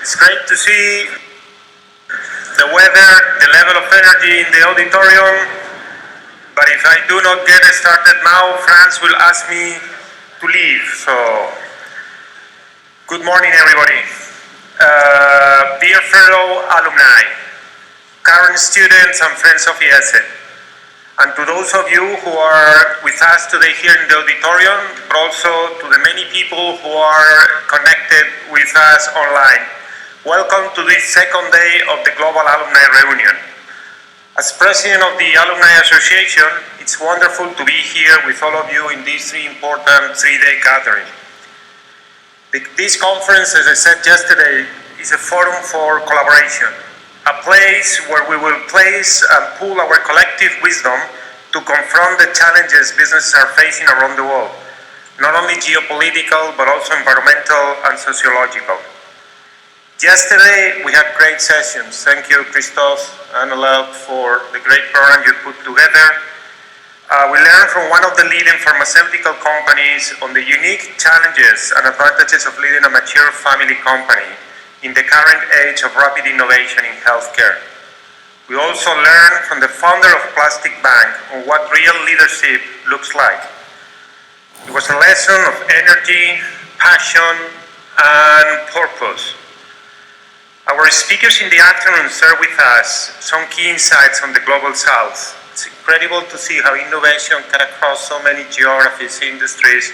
It's great to see the weather, the level of energy in the auditorium, but if I do not get started now, Franz will ask me to leave. So, good morning everybody. Dear fellow alumni, current students and friends of Iese, and to those of you who are with us today here in the auditorium, but also to the many people who are connected with us online. Welcome to this second day of the Global Alumni Reunion. As President of the Alumni Association, it's wonderful to be here with all of you in this important three-day gathering. This conference, as I said yesterday, is a forum for collaboration, a place where we will place and pool our collective wisdom to confront the challenges businesses are facing around the world, not only geopolitical, but also environmental and sociological. Yesterday, we had great sessions. Thank you, Christophe and Alel, for the great program you put together. We learned from one of the leading pharmaceutical companies on the unique challenges and advantages of leading a mature family company in the current age of rapid innovation in healthcare. We also learned from the founder of Plastic Bank on what real leadership looks like. It was a lesson of energy, passion, and purpose. Our speakers in the afternoon shared with us some key insights on the Global South. It's incredible to see how innovation can cross so many geographies, industries.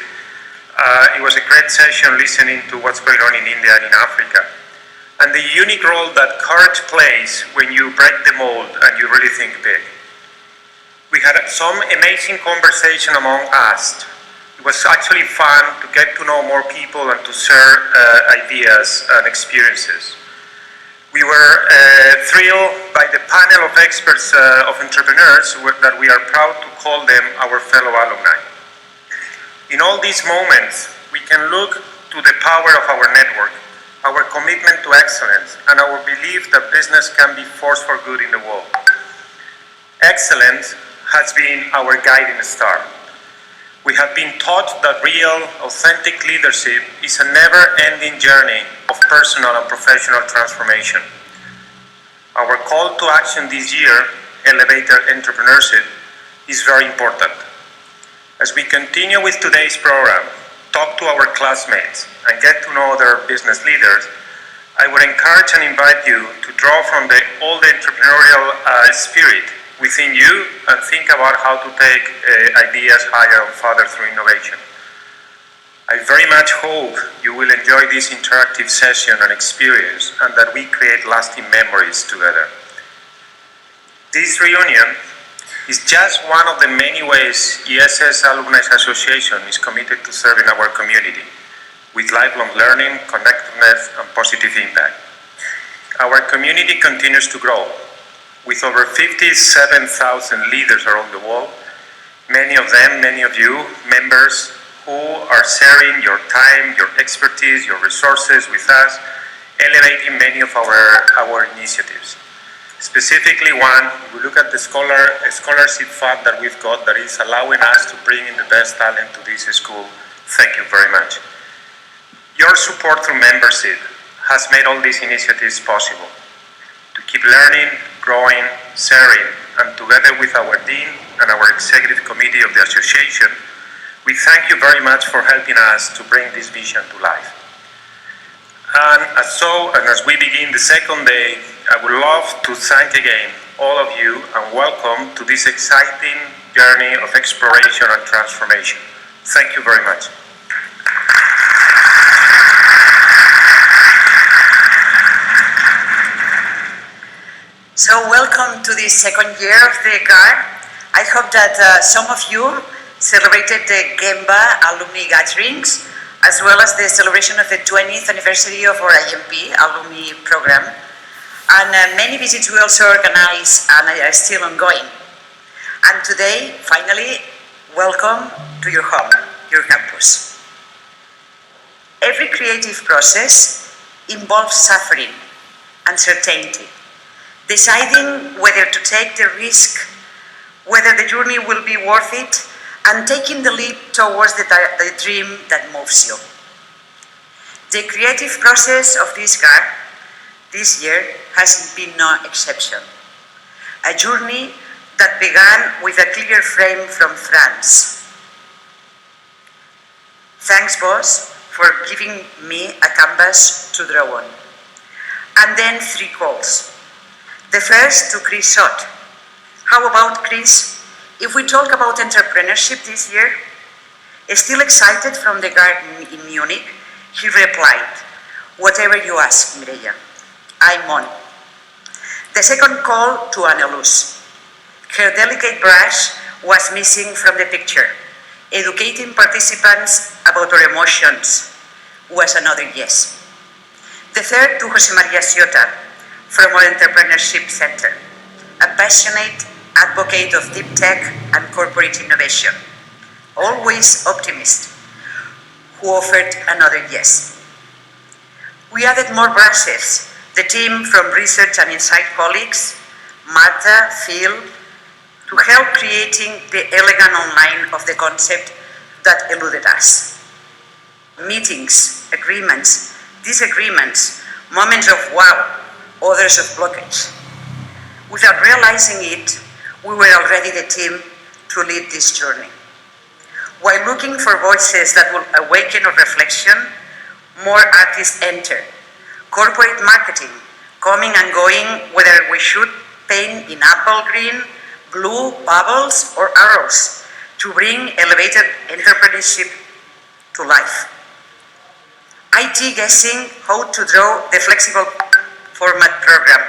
It was a great session listening to what's going on in India and in Africa. And the unique role that courage plays when you break the mold and you really think big. We had some amazing conversation among us. It was actually fun to get to know more people and to share ideas and experiences. We were thrilled by the panel of experts of entrepreneurs that we are proud to call them our fellow alumni. In all these moments, we can look to the power of our network, our commitment to excellence, and our belief that business can be force for good in the world. Excellence has been our guiding star. We have been taught that real, authentic leadership is a never-ending journey of personal and professional transformation. Our call to action this year, Elevator Entrepreneurship, is very important. As we continue with today's program, talk to our classmates, and get to know other business leaders, I would encourage and invite you to draw from all the entrepreneurial spirit within you and think about how to take ideas higher and further through innovation. I very much hope you will enjoy this interactive session and experience and that we create lasting memories together. This reunion is just one of the many ways Iese5 Alumni Association is committed to serving our community with lifelong learning, connectedness, and positive impact. Our community continues to grow, with over 57,000 leaders around the world, many of them, many of you, members who are sharing your time, your expertise, your resources with us, elevating many of our initiatives. Specifically one, we look at the scholarship fund that we've got that is allowing us to bring in the best talent to this school. Thank you very much. Your support through membership has made all these initiatives possible. To keep learning, growing, sharing, and together with our Dean and our Executive Committee of the Association, we thank you very much for helping us to bring this vision to life. And as we begin the second day, I would love to thank again all of you and welcome to this exciting journey of exploration and transformation. Thank you very much. So welcome to the second year of the GAR. I hope that some of you celebrated the Gemba alumni gatherings, as well as the celebration of the 20th anniversary of our IMP alumni program. And many visits we also organize and are still ongoing. And today, finally, welcome to your home, your campus. Every creative process involves suffering, uncertainty, deciding whether to take the risk, whether the journey will be worth it, and taking the leap towards the dream that moves you. The creative process of this GAR This year has been no exception. A journey that began with a clear frame from France. Thanks, boss, for giving me a canvas to draw on. And then 3 calls. The first to Chris Schott. How about Chris? If we talk about entrepreneurship this year, still excited from the garden in Munich, he replied, whatever you ask, Mireia, I'm on. The second call to Anna Luz. Her delicate brush was missing from the picture. Educating participants about our emotions was another yes. The third to Jose Maria Ciota from our Entrepreneurship Center, a passionate advocate of deep tech and corporate innovation, always optimist, who offered another yes. We added more brushes, the team from research and insight colleagues, Marta, Phil, to help creating the elegant online of the concept that eluded us. Meetings, agreements, disagreements, moments of wow, others of blockage. Without realizing it, we were already the team to lead this journey. While looking for voices that will awaken our reflection, more artists enter. Corporate marketing, coming and going, whether we should paint in apple green, blue, bubbles, or arrows, to bring elevated entrepreneurship to life. IT guessing how to draw the flexible format program.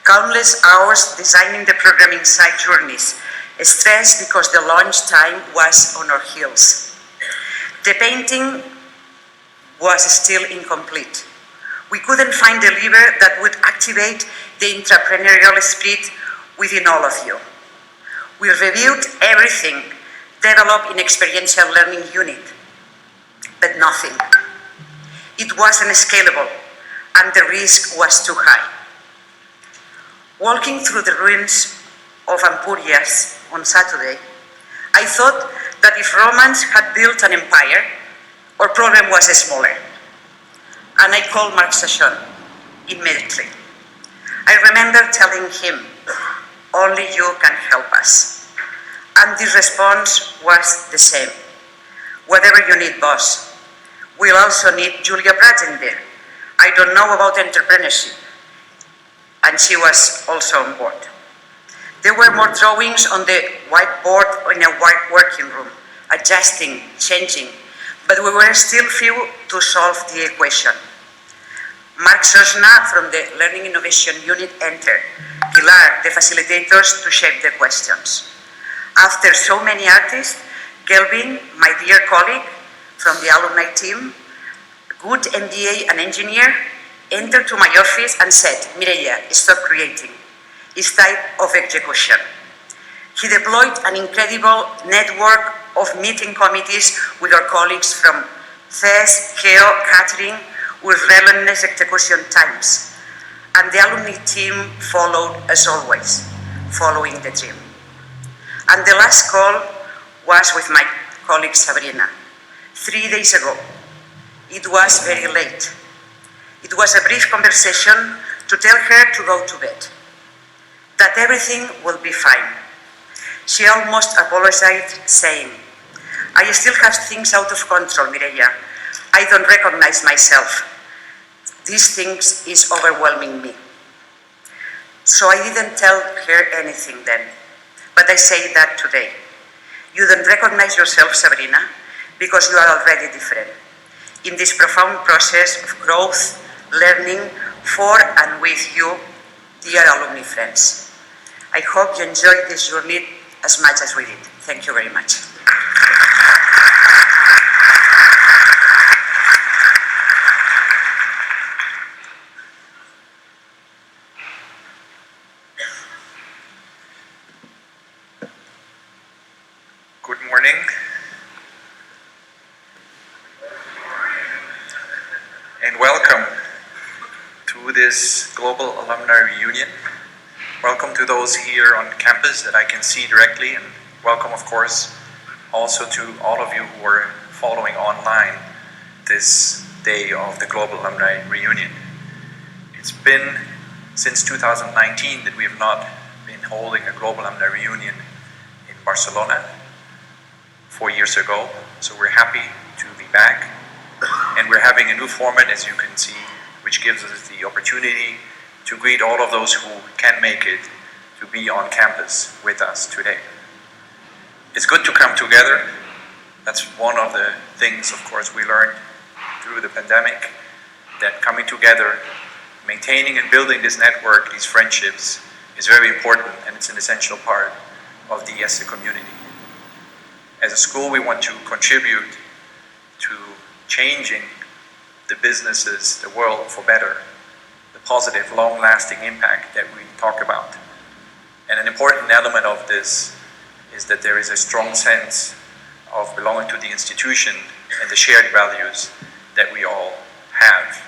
Countless hours designing the programming site journeys. Stressed because the launch time was on our heels. The painting was still incomplete. We couldn't find a lever that would activate the entrepreneurial spirit within all of you. We reviewed everything developed in experiential learning unit, but nothing. It wasn't scalable, and the risk was too high. Walking through the ruins of Ampurias on Saturday, I thought that if Romans had built an empire, our problem was smaller. And I called Marc Sachon immediately. I remember telling him, only you can help us. And the response was the same. Whatever you need, boss. We'll also need Julia Braden there. I don't know about entrepreneurship. And she was also on board. There were more drawings on the whiteboard in a white working room, adjusting, changing, but we were still few to solve the equation. Mark Sosna from the Learning Innovation Unit entered, Pilar, the facilitators, to shape the questions. After so many artists, Kelvin, my dear colleague from the alumni team, good MBA and engineer, entered to my office and said, Mireia, stop creating. It's time of execution. He deployed an incredible network of meeting committees with our colleagues from CES, KEO, catering, with relentless execution times. And the alumni team followed as always, following the dream. And the last call was with my colleague Sabrina, 3 days ago. It was very late. It was a brief conversation to tell her to go to bed, that everything will be fine. She almost apologized, saying, I still have things out of control, Mireia. I don't recognize myself. These things is overwhelming me. So I didn't tell her anything then, but I say that today. You don't recognize yourself, Sabrina, because you are already different. In this profound process of growth, learning for and with you, dear alumni friends. I hope you enjoyed this journey as much as we did. Thank you very much. Good morning. And welcome to this Global Alumni Reunion. Welcome to those here on campus that I can see directly, and welcome, of course, also to all of you who are following online this day of the Global Alumni Reunion. It's been since 2019 that we have not been holding a global alumni reunion in Barcelona 4 years ago, so we're happy to be back. And we're having a new format, as you can see, which gives us the opportunity to greet all of those who can make it to be on campus with us today. It's good to come together. That's one of the things, of course, we learned through the pandemic, that coming together, maintaining and building this network, these friendships, is very important, and it's an essential part of the Iese community. As a school, we want to contribute to changing the businesses, the world for better, the positive, long-lasting impact that we talk about. And an important element of this is that there is a strong sense of belonging to the institution and the shared values that we all have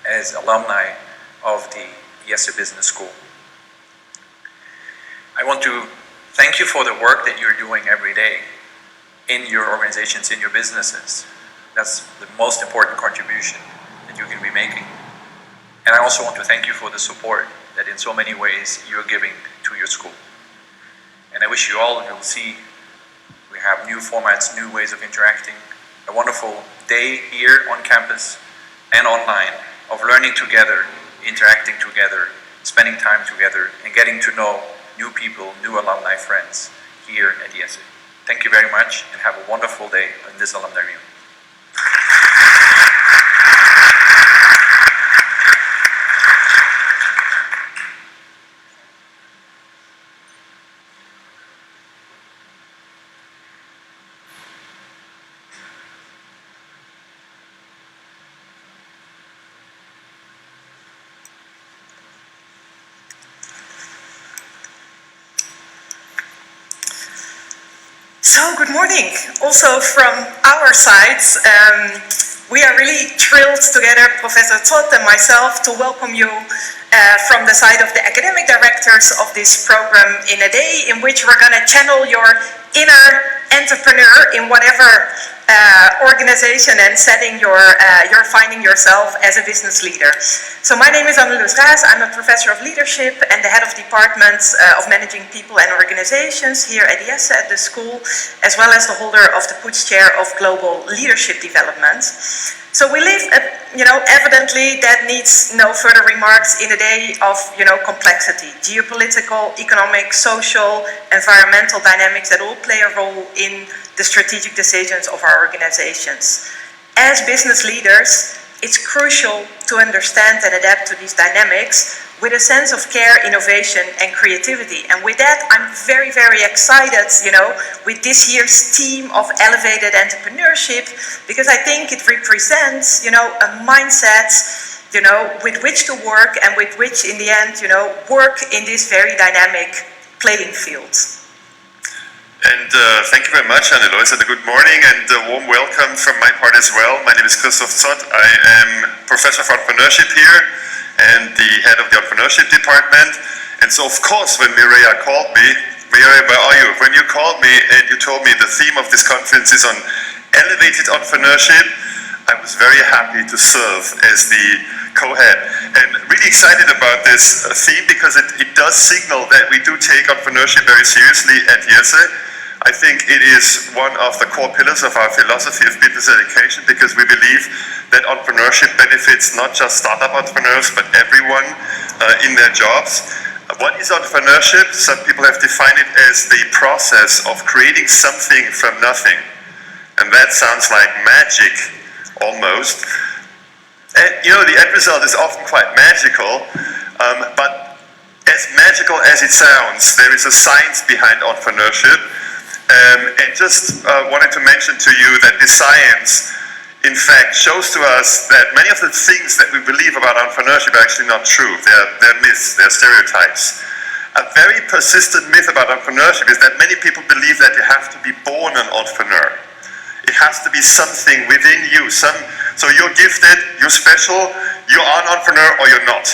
as alumni of the Iese Business School. I want to thank you for the work that you're doing every day in your organizations, in your businesses. That's the most important contribution that you can be making. And I also want to thank you for the support that in so many ways you're giving to your school. And I wish you all, you'll see, we have new formats, new ways of interacting, a wonderful day here on campus and online of learning together, interacting together, spending time together, and getting to know new people, new alumni friends here at Iese. Thank you very much, and have a wonderful day in this alumni reunion. So, good morning. Also from our side, we are really thrilled together, Professor Todd and myself, to welcome you from the side of the academic directors of this program in a day in which we're going to channel your inner entrepreneur in whatever organization and setting you're finding yourself as a business leader. So my name is Anneloes Raas. I'm a professor of leadership and the head of departments of managing people and organizations here at Iese at the school, as well as the holder of the Putz Chair of Global Leadership Development. So we live, evidently that needs no further remarks in a day of, complexity, geopolitical, economic, social, environmental dynamics that all play a role in the strategic decisions of our organizations. As business leaders, it's crucial to understand and adapt to these dynamics with a sense of care, innovation, and creativity. And with that, I'm very, very excited, with this year's theme of elevated entrepreneurship, because I think it represents, a mindset, with which to work and with which, in the end, work in this very dynamic playing field. And thank you very much, Anneloes, and a good morning and a warm welcome from my part as well. My name is Christoph Zott. I am Professor of Entrepreneurship here and the head of the Entrepreneurship Department. And so, of course, when Mireia called me, Mireia, where are you? When you called me and you told me the theme of this conference is on elevated entrepreneurship, I was very happy to serve as the co-head. And really excited about this theme because it does signal that we do take entrepreneurship very seriously at Iese. I think it is one of the core pillars of our philosophy of business education, because we believe that entrepreneurship benefits not just startup entrepreneurs, but everyone in their jobs. What is entrepreneurship? Some people have defined it as the process of creating something from nothing. And that sounds like magic, almost. And the end result is often quite magical, but as magical as it sounds, there is a science behind entrepreneurship. And just wanted to mention to you that this science, in fact, shows to us that many of the things that we believe about entrepreneurship are actually not true. They're myths, they're stereotypes. A very persistent myth about entrepreneurship is that many people believe that you have to be born an entrepreneur. It has to be something within you. So you're gifted, you're special, you are an entrepreneur or you're not,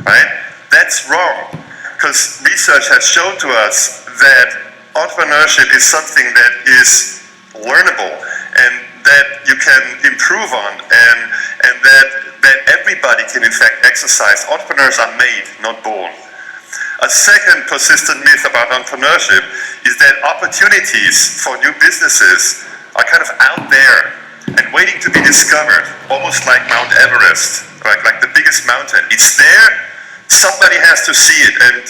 right? That's wrong, because research has shown to us that entrepreneurship is something that is learnable and that you can improve on, and that that everybody can in fact exercise. Entrepreneurs are made, not born. A second persistent myth about entrepreneurship is that opportunities for new businesses are kind of out there and waiting to be discovered, almost like Mount Everest, like the biggest mountain. It's there, somebody has to see it, and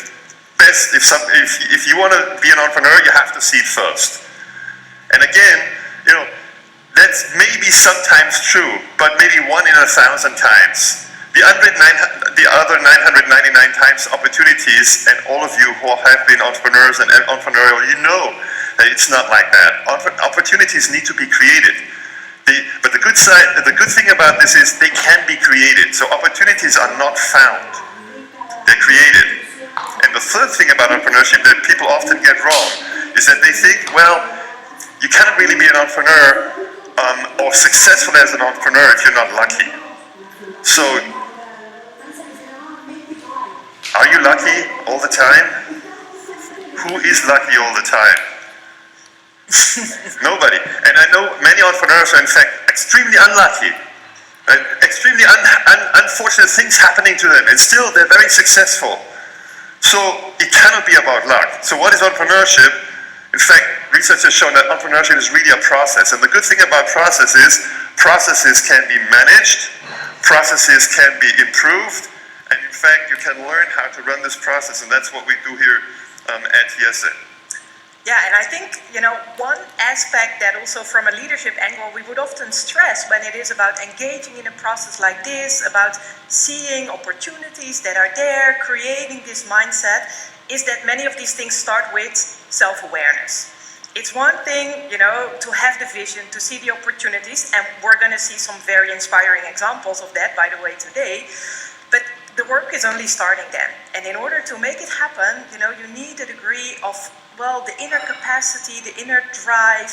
best, if you want to be an entrepreneur, you have to see it first. And again, that's maybe sometimes true, but maybe 1 in 1,000 times. The other 999 times opportunities, and all of you who have been entrepreneurs and entrepreneurial, you know that it's not like that. Opportunities need to be created. But the good thing about this is they can be created. So opportunities are not found, they're created. And the third thing about entrepreneurship that people often get wrong is that they think, well, you cannot really be an entrepreneur or successful as an entrepreneur if you're not lucky. So, are you lucky all the time? Who is lucky all the time? Nobody. And I know many entrepreneurs are in fact extremely unlucky. Right? Extremely unfortunate things happening to them, and still they're very successful. So it cannot be about luck. So what is entrepreneurship? In fact, research has shown that entrepreneurship is really a process. And the good thing about processes can be managed, processes can be improved, and in fact, you can learn how to run this process, and that's what we do here at Iese. Yeah, and I think, one aspect that also from a leadership angle we would often stress when it is about engaging in a process like this, about seeing opportunities that are there, creating this mindset, is that many of these things start with self-awareness. It's one thing, to have the vision, to see the opportunities, and we're going to see some very inspiring examples of that, by the way, today. But the work is only starting then. And in order to make it happen, you need a degree of, the inner capacity, the inner drive,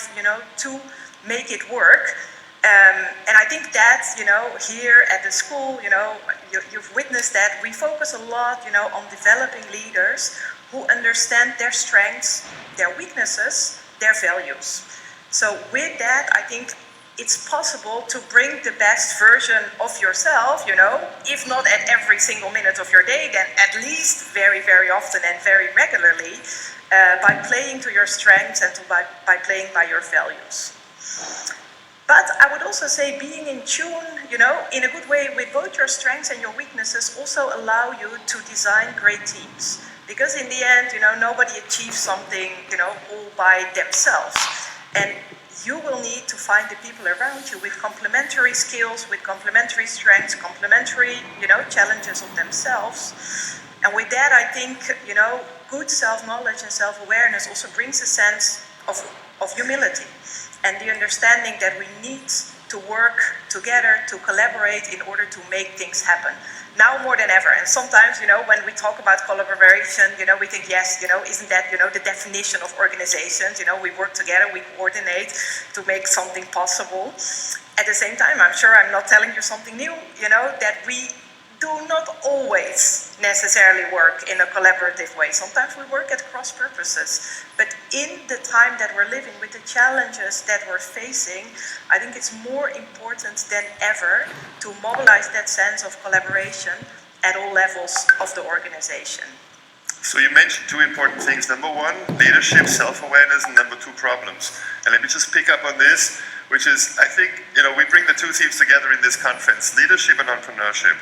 to make it work. And I think that, here at the school, you've witnessed that we focus a lot, on developing leaders who understand their strengths, their weaknesses, their values. So with that, I think it's possible to bring the best version of yourself, if not at every single minute of your day, then at least very, very often and very regularly, by playing to your strengths and by playing by your values. But I would also say being in tune, in a good way with both your strengths and your weaknesses also allow you to design great teams. Because in the end, nobody achieves something, all by themselves. And you will need to find the people around you with complementary skills, with complementary strengths, complementary, challenges of themselves. And with that, I think, good self-knowledge and self-awareness also brings a sense of humility and the understanding that we need to work together, to collaborate in order to make things happen. Now more than ever. And sometimes, when we talk about collaboration, we think, yes, isn't that, the definition of organizations? We work together, we coordinate to make something possible. At the same time, I'm sure I'm not telling you something new, that we do not always necessarily work in a collaborative way. Sometimes we work at cross purposes. But in the time that we're living, with the challenges that we're facing, I think it's more important than ever to mobilize that sense of collaboration at all levels of the organization. So you mentioned two important things. Number one, leadership, self-awareness, and number two, problems. And let me just pick up on this, which is, I think, we bring the two themes together in this conference, leadership and entrepreneurship.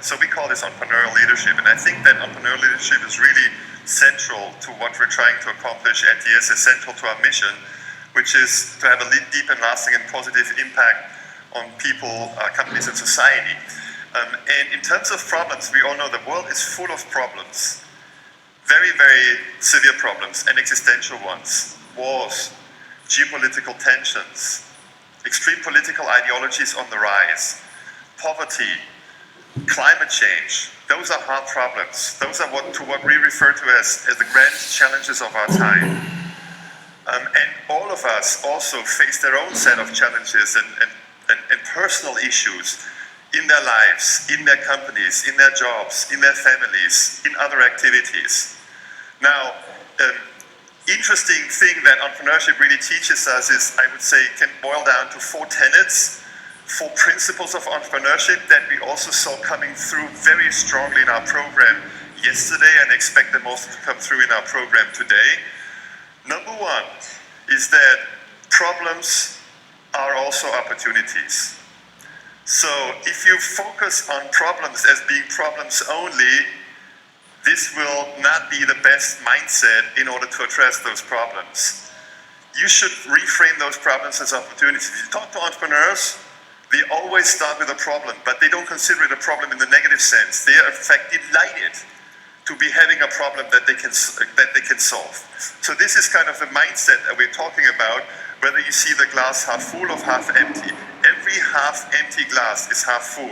So we call this entrepreneurial leadership, and I think that entrepreneurial leadership is really central to what we're trying to accomplish at Iese, central to our mission, which is to have a deep and lasting and positive impact on people, companies, and society. And in terms of problems, we all know the world is full of problems. Very, very severe problems and existential ones. Wars, geopolitical tensions, extreme political ideologies on the rise, poverty, climate change. Those are hard problems. Those are what we refer to as the grand challenges of our time. And all of us also face their own set of challenges and personal issues in their lives, in their companies, in their jobs, in their families, in other activities. Now, interesting thing that entrepreneurship really teaches us is, I would say, can boil down to 4 tenets 4 principles of entrepreneurship that we also saw coming through very strongly in our program yesterday and expect them also to come through in our program today. Number 1 is that problems are also opportunities. So if you focus on problems as being problems only, this will not be the best mindset in order to address those problems. You should reframe those problems as opportunities. If you talk to entrepreneurs, they always start with a problem, but they don't consider it a problem in the negative sense. They are in fact delighted to be having a problem that they can solve. So this is kind of the mindset that we're talking about, whether you see the glass half full or half empty. Every half empty glass is half full.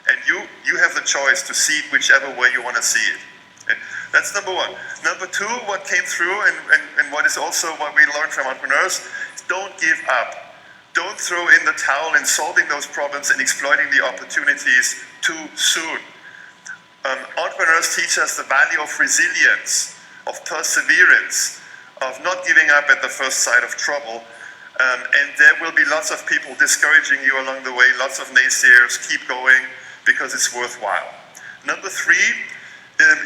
And you have the choice to see it whichever way you want to see it. Okay? That's number 1. Number 2, what came through and what is also what we learned from entrepreneurs is don't give up. Don't throw in the towel in solving those problems and exploiting the opportunities too soon. Entrepreneurs teach us the value of resilience, of perseverance, of not giving up at the first sight of trouble. And there will be lots of people discouraging you along the way, lots of naysayers. Keep going because it's worthwhile. Number 3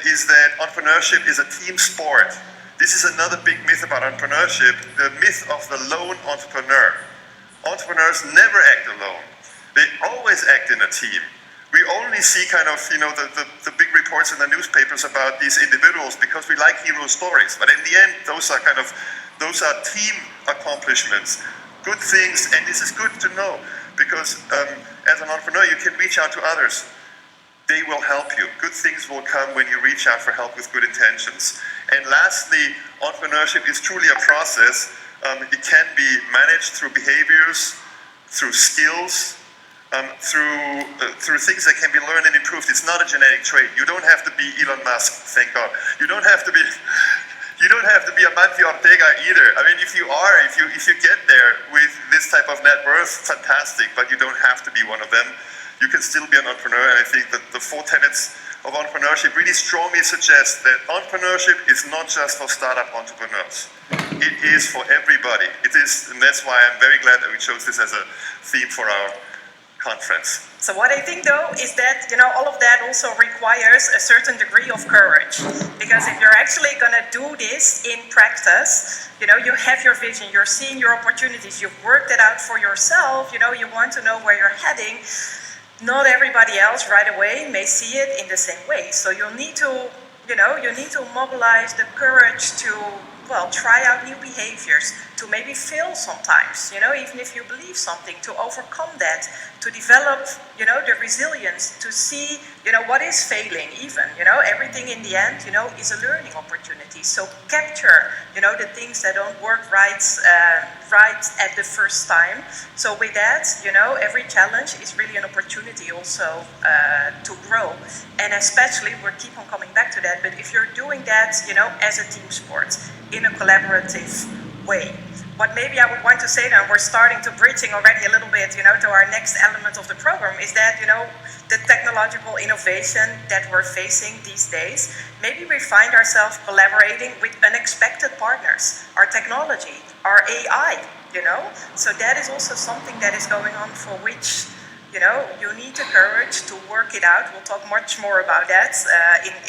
is that entrepreneurship is a team sport. This is another big myth about entrepreneurship, the myth of the lone entrepreneur. Entrepreneurs never act alone. They always act in a team. We only see kind of, the big reports in the newspapers about these individuals because we like hero stories. But in the end, those are team accomplishments, good things, and this is good to know because as an entrepreneur, you can reach out to others. They will help you. Good things will come when you reach out for help with good intentions. And lastly, entrepreneurship is truly a process. It can be managed through behaviors, through skills, through things that can be learned and improved. It's not a genetic trait. You don't have to be Elon Musk, thank God. You don't have to be Amancio Ortega either. I mean, if you get there with this type of net worth, fantastic, but you don't have to be one of them. You can still be an entrepreneur, and I think that the 4 tenets of entrepreneurship really strongly suggest that entrepreneurship is not just for startup entrepreneurs. It is for everybody. It is, and that's why I'm very glad that we chose this as a theme for our conference. So what I think though is that, all of that also requires a certain degree of courage. Because if you're actually gonna do this in practice, you have your vision, you're seeing your opportunities, you've worked it out for yourself, you want to know where you're heading. Not everybody else right away may see it in the same way. So you'll need to, mobilize the courage to, try out new behaviors, to maybe fail sometimes, even if you believe something, to overcome that, to develop, the resilience, to see, what is failing even, everything in the end, is a learning opportunity. So capture, the things that don't work right at the first time. So with that, every challenge is really an opportunity also to grow. And especially, we'll keep on coming back to that, but if you're doing that, as a team sport, in a collaborative way. What maybe I would want to say now, we're starting to bridging already a little bit, to our next element of the program, is that, the technological innovation that we're facing these days, maybe we find ourselves collaborating with unexpected partners, our technology, our AI, So that is also something that is going on for which, you need the courage to work it out. We'll talk much more about that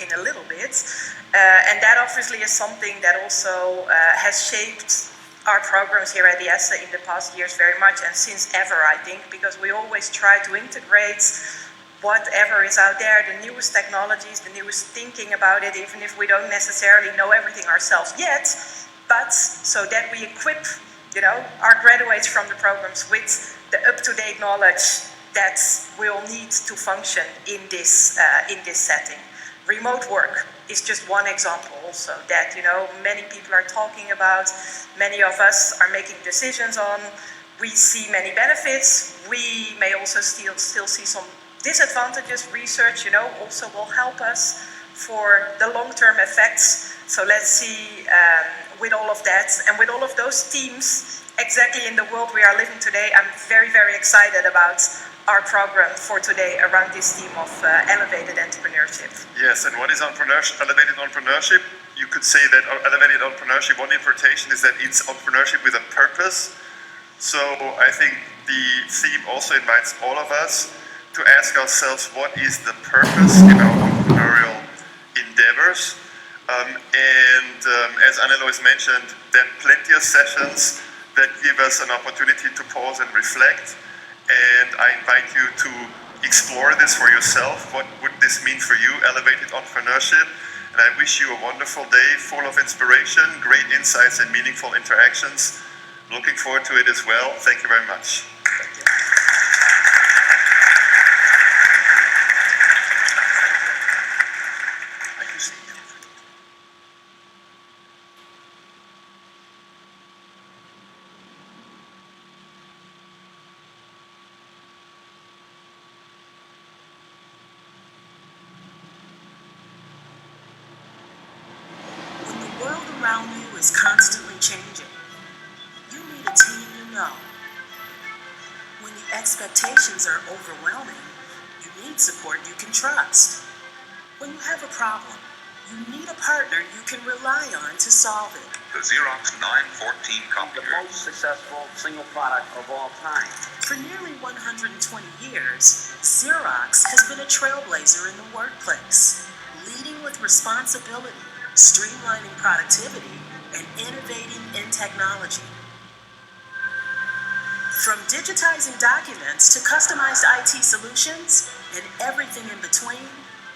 in a little bit. And that obviously is something that also has shaped our programs here at Iese in the past years very much, and since ever, I think, because we always try to integrate whatever is out there, the newest technologies, the newest thinking about it, even if we don't necessarily know everything ourselves yet, but so that we equip, our graduates from the programs with the up-to-date knowledge that we'll need to function in this setting. Remote work is just one example also that, many people are talking about, many of us are making decisions on. We see many benefits. We may also still see some disadvantages. Research, also will help us for the long-term effects. So let's see with all of that and with all of those teams exactly in the world we are living today, I'm very, very excited about our program for today around this theme of elevated entrepreneurship. Yes, and what is elevated entrepreneurship? You could say that elevated entrepreneurship, one interpretation is that it's entrepreneurship with a purpose. So I think the theme also invites all of us to ask ourselves what is the purpose in our entrepreneurial endeavors. As Anne-Loise mentioned, there are plenty of sessions that give us an opportunity to pause and reflect. And I invite you to explore this for yourself. What would this mean for you, elevated entrepreneurship? And I wish you a wonderful day full of inspiration, great insights, and meaningful interactions. Looking forward to it as well. Thank you very much. Thank you. When the world around you is constantly changing, you need a team you know. When the expectations are overwhelming, you need support you can trust. When you have a problem, you need a partner you can rely on to solve it. The Xerox 914 The most successful single product of all time. For nearly 120 years, Xerox has been a trailblazer in the workplace, leading with responsibility, streamlining productivity, and innovating in technology. From digitizing documents to customized IT solutions and everything in between,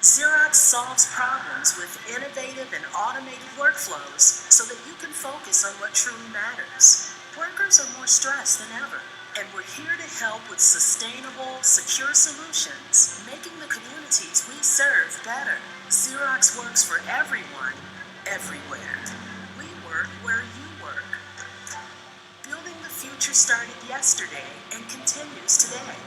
Xerox solves problems with innovative and automated workflows so that you can focus on what truly matters. Workers are more stressed than ever, and we're here to help with sustainable, secure solutions, making the communities we serve better. Xerox works for everyone, everywhere. We work where you work. Building the future started yesterday and continues today.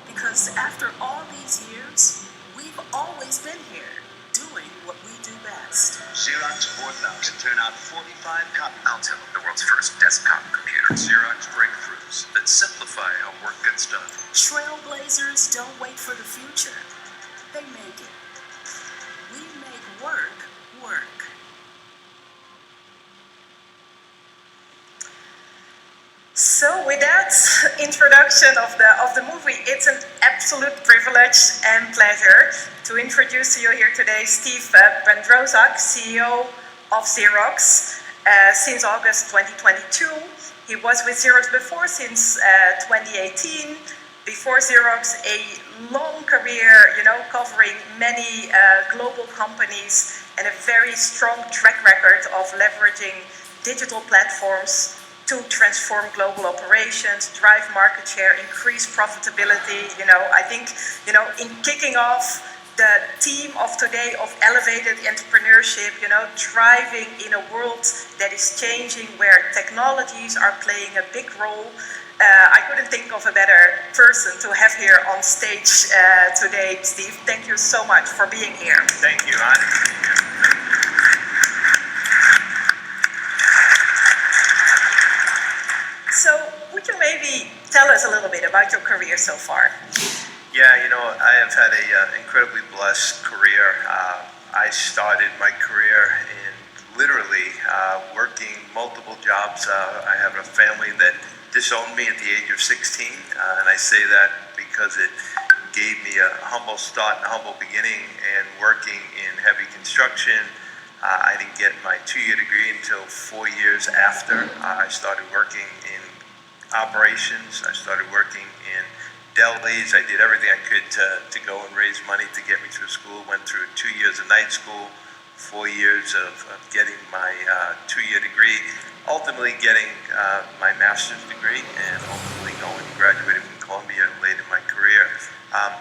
Because after all these years, we've always been here, doing what we do best. Xerox 4000 turn out 45 copy. Altel, the world's first desktop computer. Xerox breakthroughs that simplify how work gets done. Trailblazers don't wait for the future. They make it. We make work work. So with that introduction of the movie, it's an absolute privilege and pleasure to introduce to you here today Steve Bandrozak, CEO of Xerox since August 2022. He was with Xerox before, since 2018. Before Xerox, a long career, covering many global companies and a very strong track record of leveraging digital platforms to transform global operations, drive market share, increase profitability. I think, in kicking off the theme of today of elevated entrepreneurship, driving in a world that is changing, where technologies are playing a big role. I couldn't think of a better person to have here on stage today. Steve, thank you so much for being here. Thank you, Anne. So, would you maybe tell us a little bit about your career so far? Yeah, I have had an incredibly blessed career. I started my career in literally working multiple jobs. I have a family that disowned me at the age of 16, and I say that because it gave me a humble start and a humble beginning in working in heavy construction. I didn't get my 2-year degree until 4 years after I started working in operations. I started working in delis. I did everything I could to go and raise money to get me through school. Went through 2 years of night school, 4 years of getting my 2-year degree, ultimately getting my master's degree, and ultimately going and graduating from Columbia late in my career.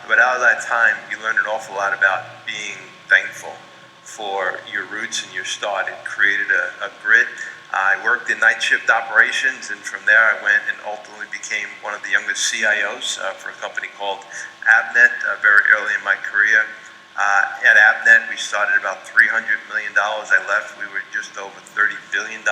But out of that time, you learn an awful lot about being thankful for your roots and your start. It created a grit. I worked in night shift operations, and from there I went and ultimately became one of the youngest CIOs for a company called Avnet very early in my career. At Avnet, we started about $300 million. I left, we were just over $30 billion.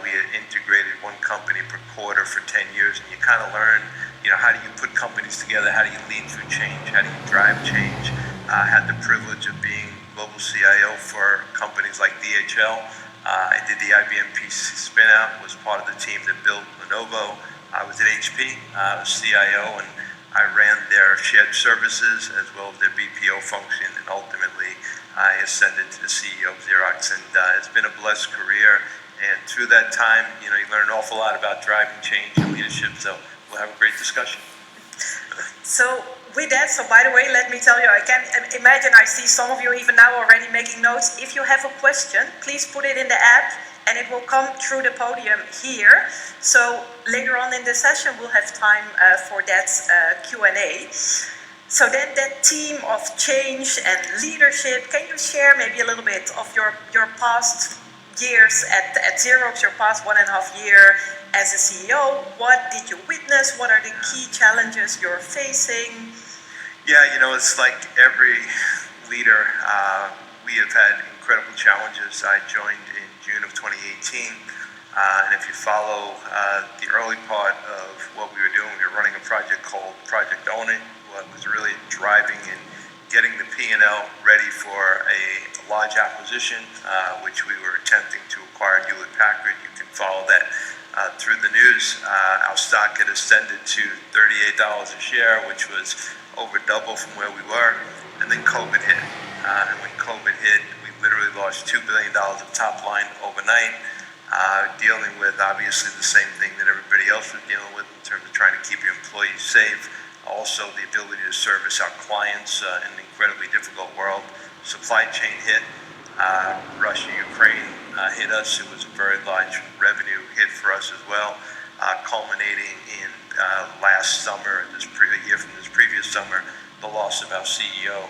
We had integrated one company per quarter for 10 years, and you kind of learn, how do you put companies together? How do you lead through change? How do you drive change? I had the privilege of being global CIO for companies like DHL. I did the IBM PC spin-out, was part of the team that built Lenovo. I was at HP, I was CIO, and I ran their shared services as well as their BPO function, and ultimately I ascended to the CEO of Xerox, and it's been a blessed career. And through that time, you learn an awful lot about driving change and leadership, so we'll have a great discussion. So with that, by the way, let me tell you, I can imagine I see some of you even now already making notes. If you have a question, please put it in the app and it will come through the podium here. So later on in the session, we'll have time for that Q&A. So then that theme of change and leadership, can you share maybe a little bit of your past years at Xerox, your past 1.5 year as a CEO? What did you witness? What are the key challenges you're facing? Yeah, it's like every leader, we have had incredible challenges. I joined in June of 2018, and if you follow the early part of what we were doing, we were running a project called Project Own It, what was really driving and getting the P&L ready for a large acquisition, which we were attempting to acquire Hewlett-Packard. You can follow that through the news. Our stock had ascended to $38 a share, which was over double from where we were, and then COVID hit. And when COVID hit, we literally lost $2 billion of top line overnight, dealing with obviously the same thing that everybody else was dealing with in terms of trying to keep your employees safe. Also, the ability to service our clients in an incredibly difficult world. Supply chain hit. Russia, Ukraine hit us. It was a very large revenue hit for us as well, culminating in last summer, a year from this previous summer, the loss of our CEO.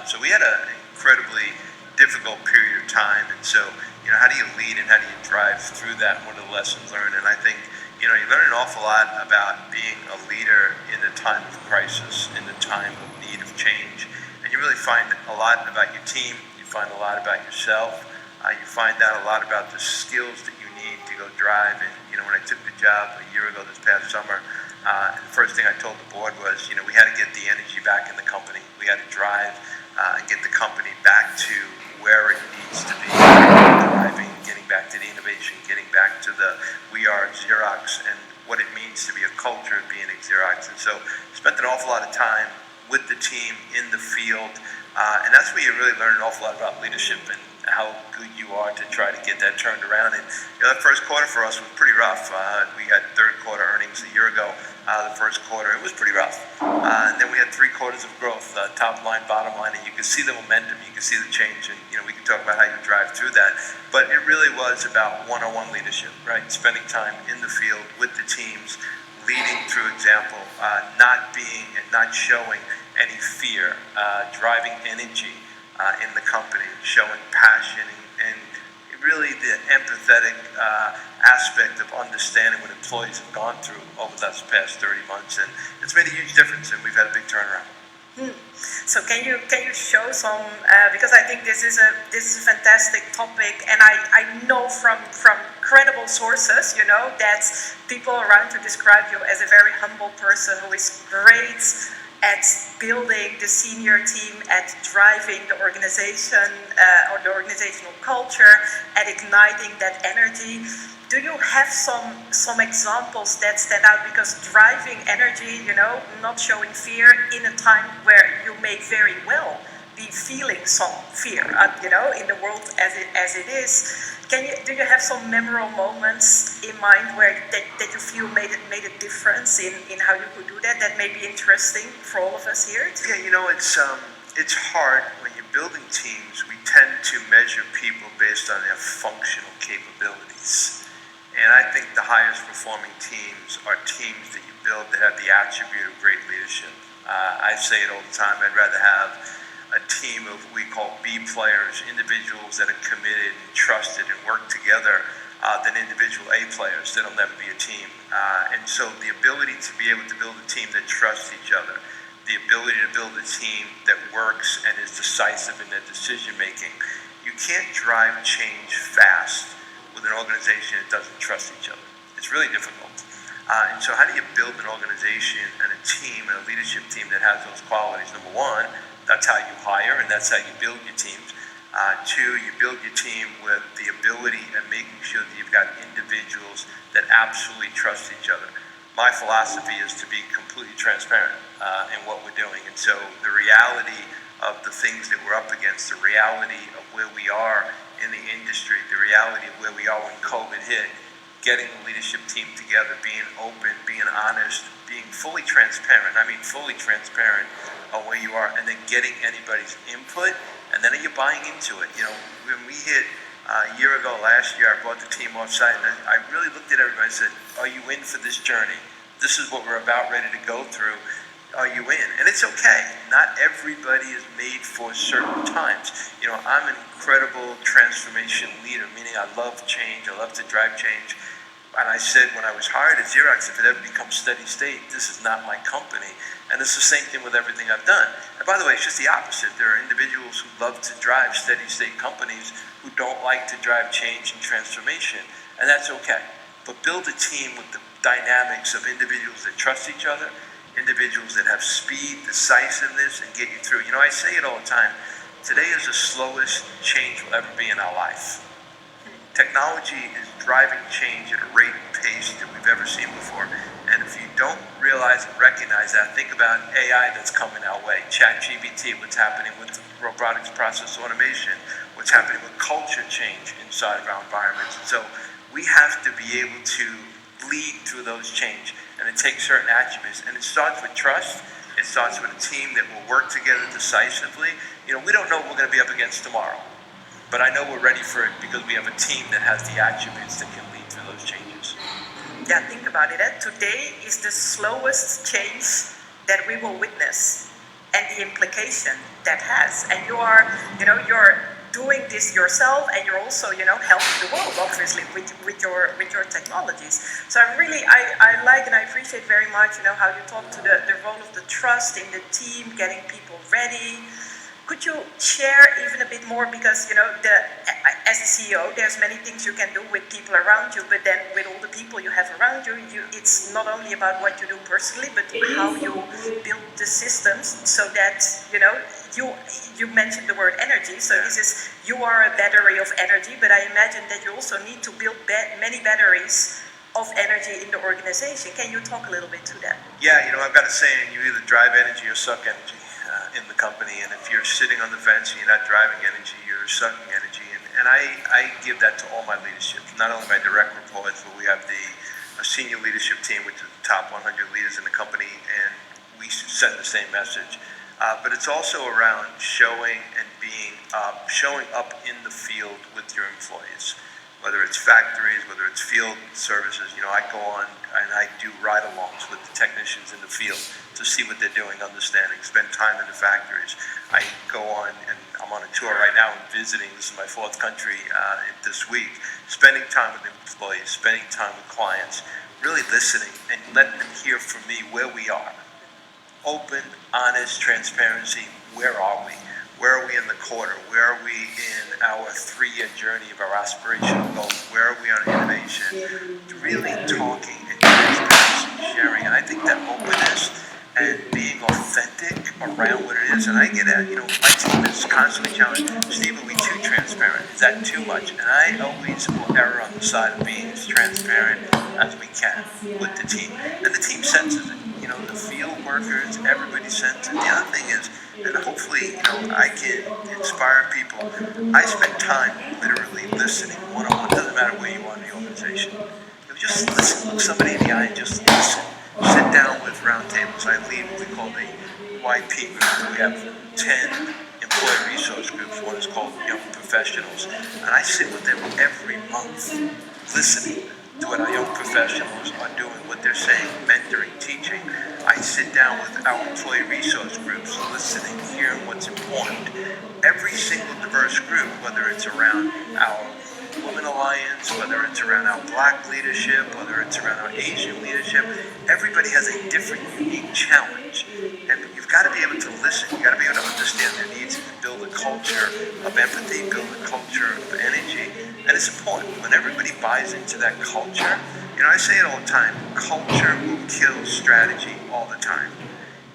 So we had an incredibly difficult period of time. And so, how do you lead and how do you drive through that? What are the lessons learned? And I think, you learn an awful lot about being a leader in the time of crisis, in the time of need of change. And you really find a lot about your team. You find a lot about yourself. You find out a lot about the skills that you need to go drive. And, when I took the job a year ago this past summer, the first thing I told the board was, we had to get the energy back in the company. We had to drive and get the company back to where it needs to be, driving, getting back to the innovation, getting back to the we are Xerox and what it means to be a culture of being a Xerox. And so spent an awful lot of time with the team in the field, and that's where you really learn an awful lot about leadership and how good you are to try to get that turned around. And that first quarter for us was pretty rough. We had third quarter earnings a year ago. The first quarter, it was pretty rough. And then we had 3 quarters of growth, top line, bottom line, and you could see the momentum, you could see the change, and we can talk about how you drive through that. But it really was about one-on-one leadership, right? Spending time in the field with the teams, leading through example, not being and not showing any fear, driving energy in the company, showing passion, and really the empathetic aspect of understanding what employees have gone through over the past 30 months, and it's made a huge difference, and we've had a big turnaround. So can you show some, because I think this is a fantastic topic, and I know from credible sources, that people around to describe you as a very humble person who is great at building the senior team, at driving the organization or the organizational culture, at igniting that energy. Do you have some examples that stand out? Because driving energy, not showing fear in a time where you may very well be feeling some fear, in the world as it is. Do you have some memorable moments in mind where that you feel made a difference in how you could do that? That may be interesting for all of us here. Yeah, it's hard when you're building teams. We tend to measure people based on their functional capabilities. And I think the highest performing teams are teams that you build that have the attribute of great leadership. I say it all the time. I'd rather have a team of what we call B players, individuals that are committed and trusted and work together, than individual A players. That'll never be a team. And so the ability to be able to build a team that trusts each other, the ability to build a team that works and is decisive in their decision making. You can't drive change fast with an organization that doesn't trust each other. It's really difficult. And so how do you build an organization and a team and a leadership team that has those qualities? Number one, that's how you hire and that's how you build your teams. Two, you build your team with the ability and making sure that you've got individuals that absolutely trust each other. my philosophy is to be completely transparent in what we're doing. And so the reality of the things that we're up against, the reality of where we are in the industry, the reality of where we are when COVID hit, getting the leadership team together, being open, being honest, being fully transparent. I mean, fully transparent on where you are, and then getting anybody's input, and then are you buying into it? You know, when we hit a year ago, last year, I brought the team offsite, and I really looked at everybody and said, are you in for this journey? This is what we're about ready to go through. Are you in? And it's okay. Not everybody is made for certain times. You know, I'm an incredible transformation leader, meaning I love change, I love to drive change. And I said when I was hired at Xerox, if it ever becomes steady state, this is not my company. And it's the same thing with everything I've done. And by the way, it's just the opposite. There are individuals who love to drive steady state companies who don't like to drive change and transformation. And that's okay. But build a team with the dynamics of individuals that trust each other, individuals that have speed, decisiveness, and get you through. You know, I say it all the time. Today is the slowest change will ever be in our life. Technology is driving change at a rate and pace that we've ever seen before. And if you don't realize and recognize that, think about AI that's coming our way, ChatGPT, what's happening with robotics process automation, what's happening with culture change inside of our environments. And so we have to be able to lead through those change. And it takes certain attributes. And it starts with trust. It starts with a team that will work together decisively. You know, we don't know what we're going to be up against tomorrow. But I know we're ready for it because we have a team that has the attributes that can lead through those changes. Yeah, think about it. Today is the slowest change that we will witness, and the implication that has. And you're doing this yourself, and you're also, helping the world, obviously, with your technologies. So I like and I appreciate very much, how you talk to the role of the trust in the team, getting people ready. Could you share even a bit more, because as a CEO, there's many things you can do with people around you, but then with all the people you have around you, it's not only about what you do personally, but how you build the systems so that you mentioned the word energy. So you are a battery of energy, but I imagine that you also need to build many batteries of energy in the organization. Can you talk a little bit to that? Yeah, I've got a saying: you either drive energy or suck energy in the company. And if you're sitting on the fence and you're not driving energy, you're sucking energy. And I give that to all my leadership, not only my direct reports, but we have a senior leadership team, which is the top 100 leaders in the company, and we send the same message. But it's also around showing up in the field with your employees, whether it's factories, whether it's field services. I go on and I do ride-alongs with the technicians in the field to see what they're doing, understanding, spend time in the factories. I go on, and I'm on a tour right now and visiting. This is my fourth country this week, spending time with employees, spending time with clients, really listening and letting them hear from me where we are. Open, honest, transparency. Where are we? Where are we in the quarter? Where are we in our 3-year journey of our aspirational goals? Where are we on innovation? Really talking and transparency, sharing. And I think that openness and being authentic around what it is, and I get at, my team is constantly challenged. Steve, are we too transparent? Is that too much? And I always will err on the side of being as transparent as we can with the team. And the team senses it. The field workers, everybody senses it. The other thing is, and hopefully, I can inspire people. I spend time literally listening one-on-one. Doesn't matter where you are in the organization. Just listen, look somebody in the eye and just listen. Sit down with round tables. I lead what we call the YP group. We have 10 employee resource groups. One is called Young Professionals. And I sit with them every month, listening to what our young professionals are doing, what they're saying, mentoring, teaching. I sit down with our employee resource groups, listening, hearing what's important. Every single diverse group, whether it's around our Women Alliance, whether it's around our Black leadership, whether it's around our Asian leadership, everybody has a different, unique challenge. And you've got to be able to listen. You've got to be able to understand their needs and build a culture of empathy, build a culture of energy. And it's important. When everybody buys into that culture, I say it all the time, culture will kill strategy all the time.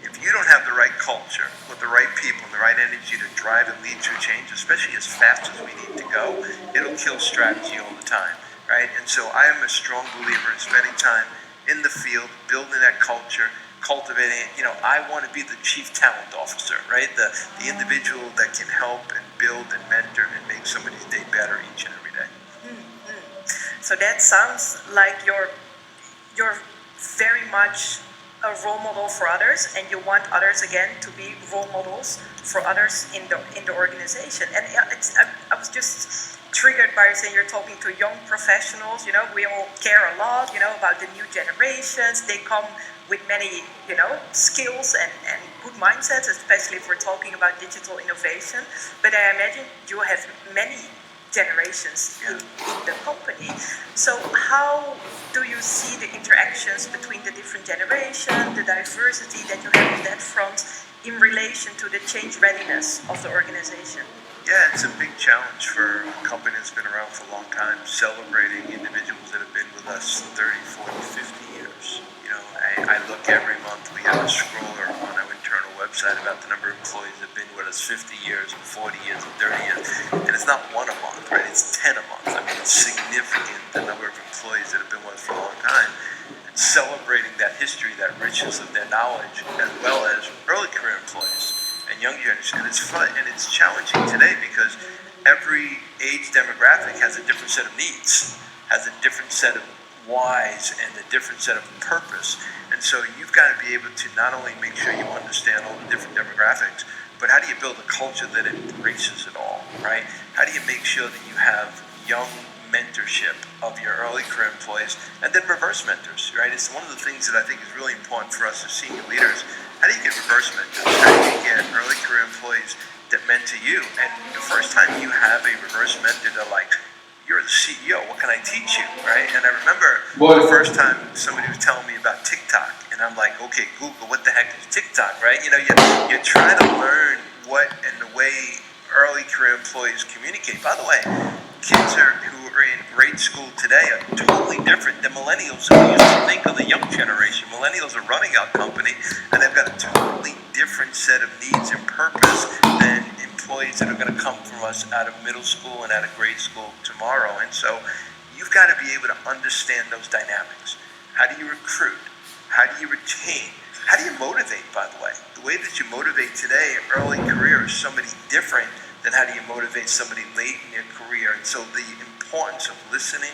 If you don't have the right culture with the right people and the right energy to drive and lead through change, especially as fast as we need to go, it'll kill strategy all the time, right? And so I am a strong believer in spending time in the field, building that culture, cultivating it. I want to be the chief talent officer, right? The individual that can help and build and mentor and make somebody's day better each and every day. So that sounds like you're very much a role model for others, and you want others again to be role models for others in the organization. And I was just triggered by saying you're talking to young professionals. We all care a lot, about the new generations. They come with many, skills and good mindsets, especially if we're talking about digital innovation. But I imagine you have many generations in the company. So how do you see the interactions between the different generations, the diversity that you have on that front in relation to the change readiness of the organization? Yeah, it's a big challenge for a company that's been around for a long time, celebrating individuals that have been with us 30, 40, 50 years. I look every month, we have a scroller on our internal website about the number of employees that have been with us 50 years, and 40 years, and 30 years. And it's not one a month, right? It's 10 a month. I mean, it's significant, the number of employees that have been with us for a long time. And celebrating that history, that richness of their knowledge, as well as early career employees and young generation. And it's fun and it's challenging today because every age demographic has a different set of needs, has a different set of whys and a different set of purpose. And so you've got to be able to not only make sure you understand all the different demographics, but how do you build a culture that embraces it all, right? How do you make sure that you have young mentorship of your early career employees and then reverse mentors, right? It's one of the things that I think is really important for us as senior leaders. How do you get reverse mentors? How do you get early career employees that mentor you? And the first time you have a reverse mentor, they're like, you're the CEO, what can I teach you, right? And I remember the first time somebody was telling me about TikTok, and I'm like, okay, Google, what the heck is TikTok, right? You try to learn what and the way early career employees communicate. By the way, kids who are in grade school today are totally different than millennials who used to think of the young generation. Millennials are running our company, and they've got a totally different set of needs and purpose than employees that are going to come from us out of middle school and out of grade school tomorrow. And so you've got to be able to understand those dynamics. How do you recruit? How do you retain? How do you motivate, by the way? The way that you motivate today, early career, is somebody different than how do you motivate somebody late in their career. And so the importance of listening,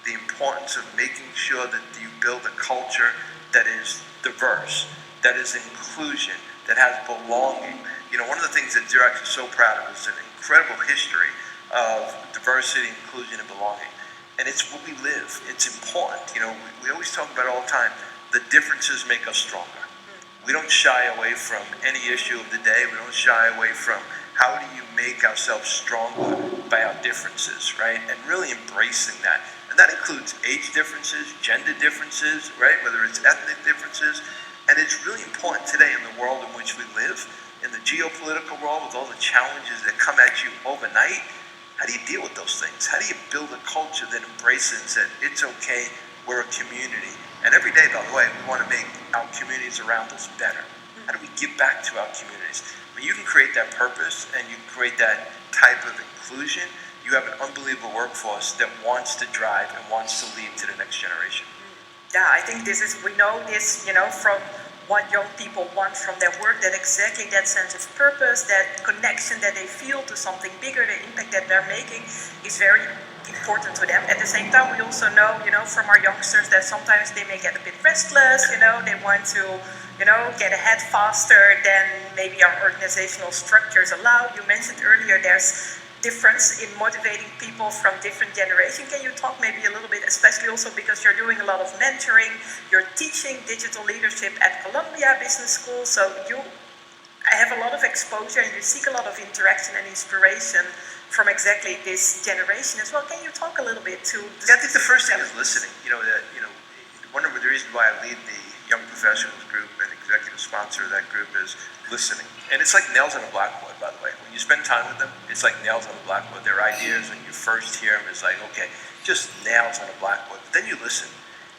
the importance of making sure that you build a culture that is diverse, that is inclusion, that has belonging. One of the things that Xerox is so proud of is an incredible history of diversity, inclusion, and belonging. And it's what we live. It's important. We always talk about it all the time. The differences make us stronger. We don't shy away from any issue of the day. We don't shy away from how do you make ourselves stronger by our differences, right? And really embracing that. And that includes age differences, gender differences, right? Whether it's ethnic differences. And it's really important today in the world in which we live, in the geopolitical world with all the challenges that come at you overnight. How do you deal with those things? How do you build a culture that embraces that it's okay, we're a community? And every day, by the way, we want to make our communities around us better. How do we give back to our communities? When you can create that purpose and you create that type of inclusion, you have an unbelievable workforce that wants to drive and wants to lead to the next generation. Yeah, I think we know this, from what young people want from their work, that exactly that sense of purpose, that connection that they feel to something bigger, the impact that they're making is very important to them. At the same time, we also know, from our youngsters that sometimes they may get a bit restless, they want to, get ahead faster than maybe our organizational structures allow. You mentioned earlier there's difference in motivating people from different generations. Can you talk maybe a little bit, especially also because you're doing a lot of mentoring, you're teaching digital leadership at Columbia Business School, so you have a lot of exposure and you seek a lot of interaction and inspiration from exactly this generation as well. Can you talk a little bit to... Yeah, I think the first thing is listening. One of the reasons why I lead the Young Professionals group and executive sponsor of that group is listening. And it's like nails on a blackboard, by the way. When you spend time with them, it's like nails on a blackboard. Their ideas, when you first hear them, it's like, okay, just nails on a blackboard. But then you listen,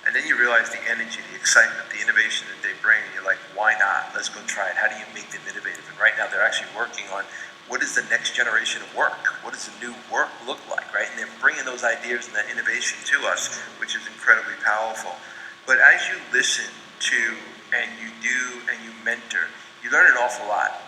and then you realize the energy, the excitement, the innovation that they bring, and you're like, why not? Let's go try it. How do you make them innovative? And right now, they're actually working on what is the next generation of work? What does the new work look like, right? And they're bringing those ideas and that innovation to us, which is incredibly powerful. But as you listen to and you do and you mentor, you learn an awful lot.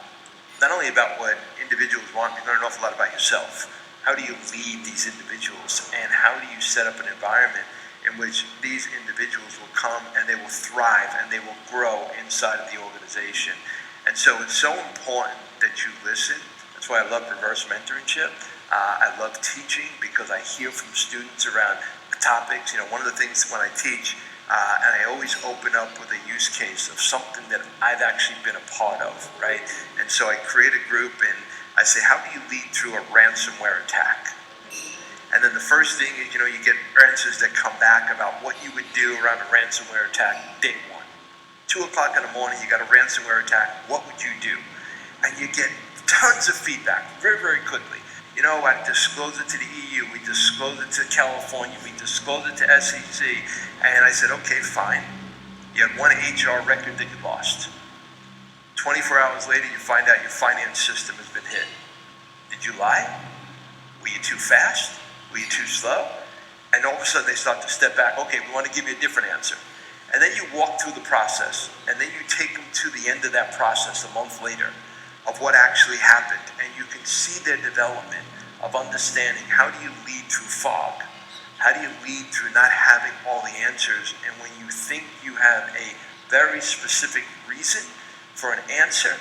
Not only about what individuals want, you learn an awful lot about yourself. How do you lead these individuals, and how do you set up an environment in which these individuals will come and they will thrive and they will grow inside of the organization? And so it's so important that you listen. That's why I love reverse mentorship. I love teaching because I hear from students around topics. One of the things when I teach, and I always open up with a use case of something that I've actually been a part of, right? And so I create a group and I say, how do you lead through a ransomware attack? And then the first thing is, you get answers that come back about what you would do around a ransomware attack day one. 2 o'clock in the morning, you got a ransomware attack, what would you do? And you get tons of feedback very, very quickly. I disclosed it to the EU, we disclosed it to California, we disclosed it to SEC, and I said, okay, fine. You had one HR record that you lost. 24 hours later, you find out your finance system has been hit. Did you lie? Were you too fast? Were you too slow? And all of a sudden they start to step back. Okay, we want to give you a different answer. And then you walk through the process, and then you take them to the end of that process a month later of what actually happened, and you can see their development of understanding how do you lead through fog? How do you lead through not having all the answers? And when you think you have a very specific reason for an answer,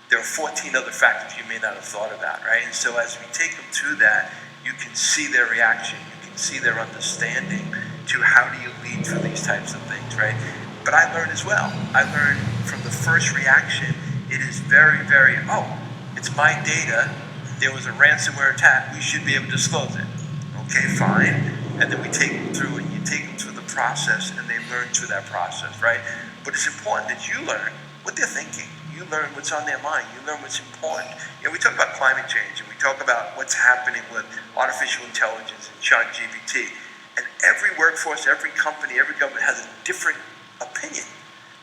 there are 14 other factors you may not have thought about, right? And so as we take them through that, you can see their reaction, you can see their understanding to how do you lead through these types of things, right? But I learned as well. I learned from the first reaction, it is very, very, it's my data, there was a ransomware attack, we should be able to disclose it. Okay, fine. And then we take them through, and you take them through the process, and they learn through that process, right? But it's important that you learn what they're thinking. You learn what's on their mind. You learn what's important. We talk about climate change, and we talk about what's happening with artificial intelligence and ChatGPT. And every workforce, every company, every government has a different opinion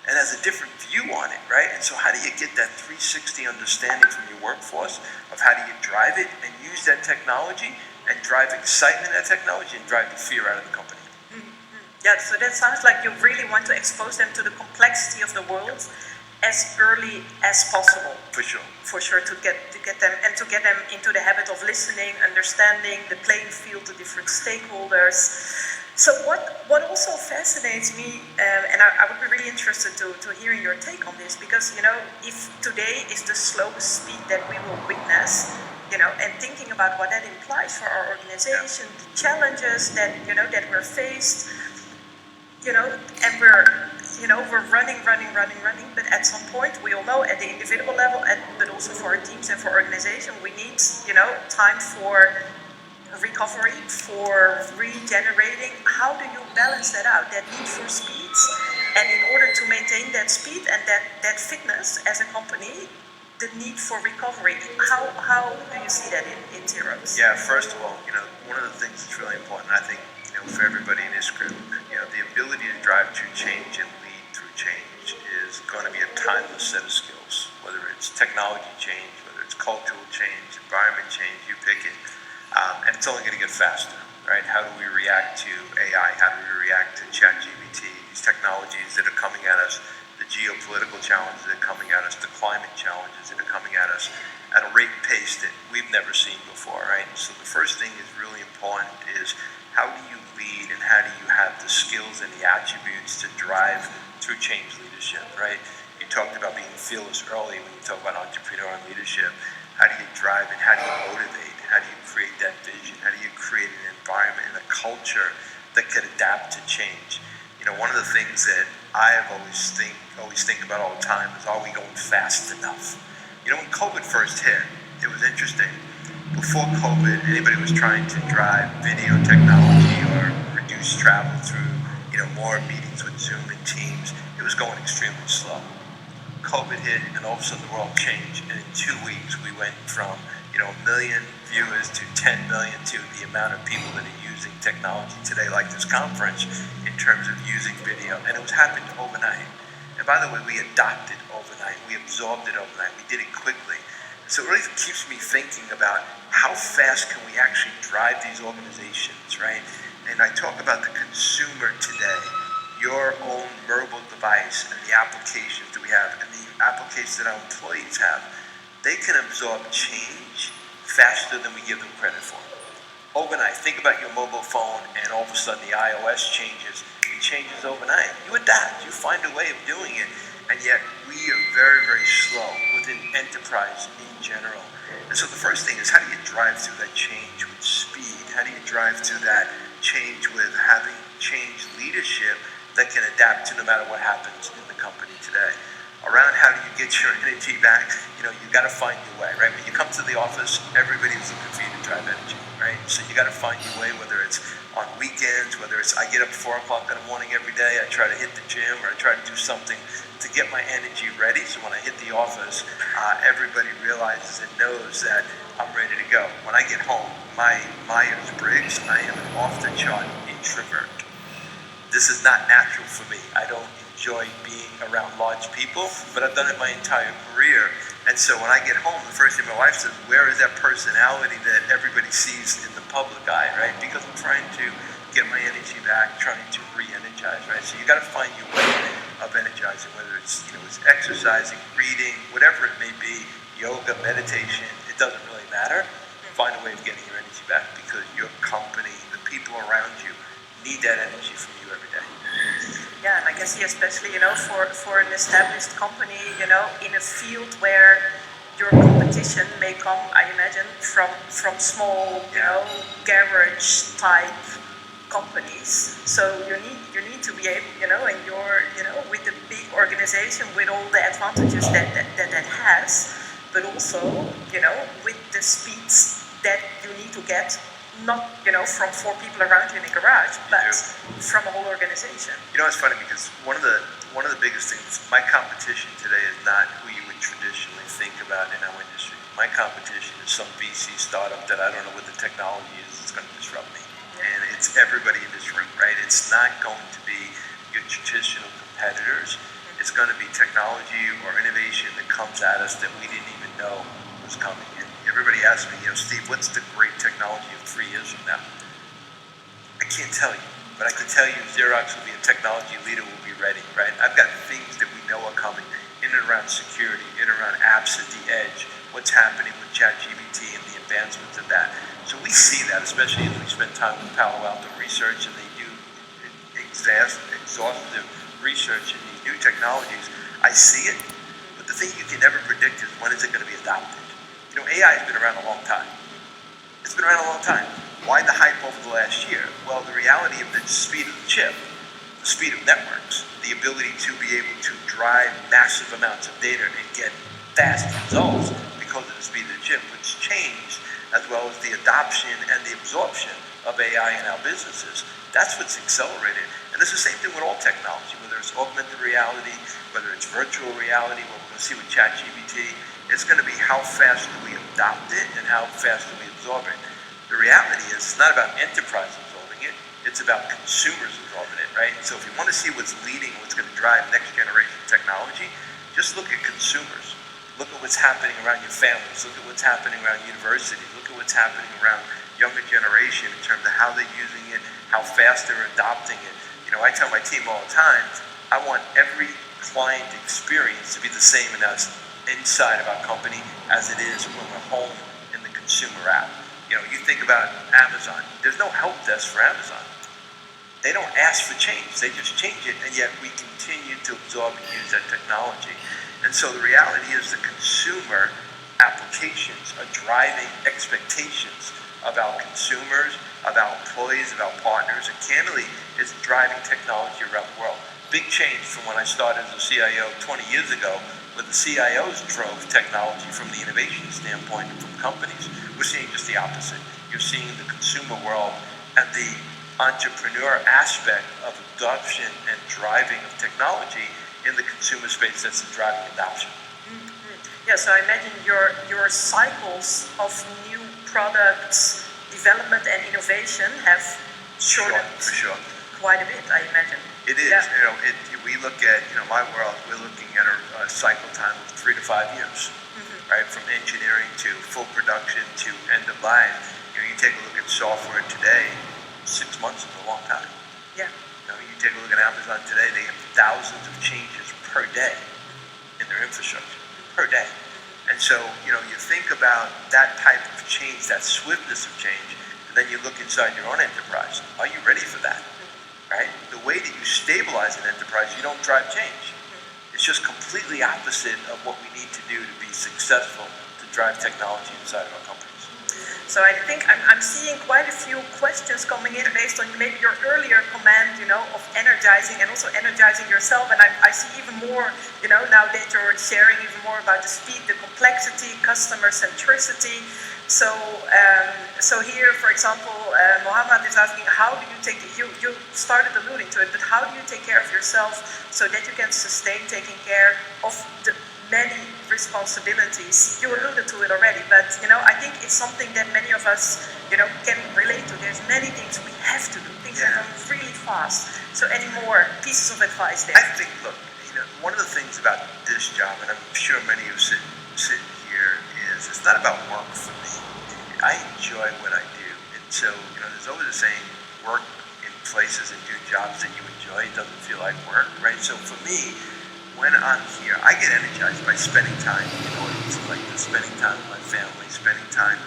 and has a different view on it, right? And so how do you get that 360 understanding from your workforce of how do you drive it and use that technology and drive excitement in that technology and drive the fear out of the company? Yeah, so that sounds like you really want to expose them to the complexity of the world as early as possible. For sure. For sure, to get them into the habit of listening, understanding the playing field to different stakeholders. So what also fascinates me, and I would be really interested to hearing your take on this, because if today is the slowest speed that we will witness, and thinking about what that implies for our organization, the challenges that that we're faced, and we're running, but at some point we all know at the individual level, but also for our teams and for organization, we need time for recovery, for regenerating. How do you balance that out, that need for speed, and in order to maintain that speed and that fitness as a company, the need for recovery? How do you see that in Xerox? Yeah, first of all, one of the things that's really important, I think, for everybody in this group, the ability to drive through change and lead through change is going to be a timeless set of skills, whether it's technology change, whether it's cultural change, environment change, you pick it. And it's only going to get faster, right? How do we react to AI? How do we react to ChatGPT, these technologies that are coming at us, the geopolitical challenges that are coming at us, the climate challenges that are coming at us at a rate and pace that we've never seen before, right? So the first thing is really important is how do you lead and how do you have the skills and the attributes to drive through change leadership, right? You talked about being fearless early when you talk about entrepreneurial leadership. How do you drive it? How do you motivate? How do you create that vision? How do you create an environment and a culture that can adapt to change? One of the things that I have always think about all the time is, are we going fast enough? When COVID first hit, it was interesting. Before COVID, anybody was trying to drive video technology or reduce travel through, more meetings with Zoom and Teams. It was going extremely slow. COVID hit, and all of a sudden the world changed. And in 2 weeks, we went from 1 million viewers to 10 million to the amount of people that are using technology today, like this conference, in terms of using video. And it was happened overnight. And by the way, we adopted overnight. We absorbed it overnight. We did it quickly. So it really keeps me thinking about how fast can we actually drive these organizations, right? And I talk about the consumer today. your own mobile device and the applications that we have and the applications that our employees have, they can absorb change faster than we give them credit for. Overnight, think about your mobile phone and all of a sudden the iOS changes. It changes overnight. You adapt, you find a way of doing it, and yet we are very, very slow within enterprise in general. And so the first thing is, how do you drive through that change with speed? How do you drive through that change with having change leadership that can adapt to no matter what happens in the company today? Around how do you get your energy back, you got to find your way, right? When you come to the office, everybody's looking for you to drive energy, right? So you got to find your way, whether it's on weekends, whether it's I get up 4 o'clock in the morning every day, I try to hit the gym or I try to do something to get my energy ready. So when I hit the office, everybody realizes and knows that I'm ready to go. When I get home, my Myers-Briggs, I am an off-the-chart introvert. This is not natural for me. I don't enjoy being around large people, but I've done it my entire career. And so when I get home, the first thing my wife says, where is that personality that everybody sees in the public eye, right? Because I'm trying to get my energy back, trying to re-energize, right? So you got to find your way of energizing, whether it's, it's exercising, reading, whatever it may be, yoga, meditation, it doesn't really matter. Find a way of getting your energy back because your company, the people around you, need that energy from you every day. Yeah, and I can see especially, for an established company, in a field where your competition may come, I imagine, from small, garage type companies. So you need to be able, and you're, with the big organization, with all the advantages that has, but also, with the speeds that you need to get, not, from 4 people around you in a garage, but from a whole organization. It's funny because one of the biggest things, my competition today is not who you would traditionally think about in our industry. My competition is some VC startup that I don't know what the technology is that's going to disrupt me. And it's everybody in this room, right? It's not going to be your traditional competitors. It's going to be technology or innovation that comes at us that we didn't even know was coming. And everybody asks me, Steve, what's the great technology of 3 years from now? I can't tell you, but I can tell you Xerox will be a technology leader, will be ready, right? I've got things that we know are coming in and around security, in and around apps at the edge, what's happening with ChatGPT and the advancements of that. So we see that, especially as we spend time with Palo Alto Research and they do exhaustive research in these new technologies. I see it, but the thing you can never predict is when is it going to be adopted. AI has been around a long time. It's been around a long time. Why the hype over the last year? Well, the reality of the speed of the chip, the speed of networks, the ability to be able to drive massive amounts of data and get fast results because of the speed of the chip, which changed, as well as the adoption and the absorption of AI in our businesses. That's what's accelerated. And it's the same thing with all technology, whether it's augmented reality, whether it's virtual reality, what we're going to see with ChatGPT. It's going to be how fast do we adopt it and how fast do we absorb it. The reality is it's not about enterprise absorbing it, it's about consumers absorbing it, right? So if you want to see what's leading, what's going to drive next generation technology, just look at consumers. Look at what's happening around your families. Look at what's happening around universities. Look at what's happening around younger generation in terms of how they're using it, how fast they're adopting it. I tell my team all the time, I want every client experience to be the same in us inside of our company as it is when we're home in the consumer app. You think about Amazon. There's no help desk for Amazon. They don't ask for change. They just change it, and yet we continue to absorb and use that technology. And so the reality is the consumer applications are driving expectations of our consumers, of our employees, of our partners, and candidly, it's driving technology around the world. Big change from when I started as a CIO 20 years ago, where the CIOs drove technology from the innovation standpoint from companies. We're seeing just the opposite. You're seeing the consumer world and the entrepreneur aspect of adoption and driving of technology in the consumer space that's driving adoption. Yeah, so I imagine your cycles of new products development and innovation have shortened for sure. Quite a bit, I imagine. It is. Yeah. We look at my world. We're looking at a cycle time of 3 to 5 years, right? From engineering to full production to end of life. You take a look at software today. 6 months is a long time. Yeah. You take a look at Amazon today, they have thousands of changes per day in their infrastructure, per day. And so, you think about that type of change, that swiftness of change, and then you look inside your own enterprise. Are you ready for that? Right? The way that you stabilize an enterprise, you don't drive change. It's just completely opposite of what we need to do to be successful to drive technology inside of our companies. So I think I'm seeing quite a few questions coming in based on maybe your earlier comment, of energizing and also energizing yourself. And I see even more, now that you're sharing even more about the speed, the complexity, customer centricity. So here, for example, Mohammed is asking, how do you you started alluding to it, but how do you take care of yourself so that you can sustain taking care of the many responsibilities? You alluded to it already, but I think it's something that many of us, can relate to. There's many things we have to do. Things are going really fast. So any more pieces of advice there? I think, look, one of the things about this job, and I'm sure many of you sit here, is it's not about work for me. I enjoy what I do, and so there's always a saying: work in places and do jobs that you enjoy. It doesn't feel like work, right? So for me, when I'm here, I get energized by spending time in audiences like this, spending time with my family, spending time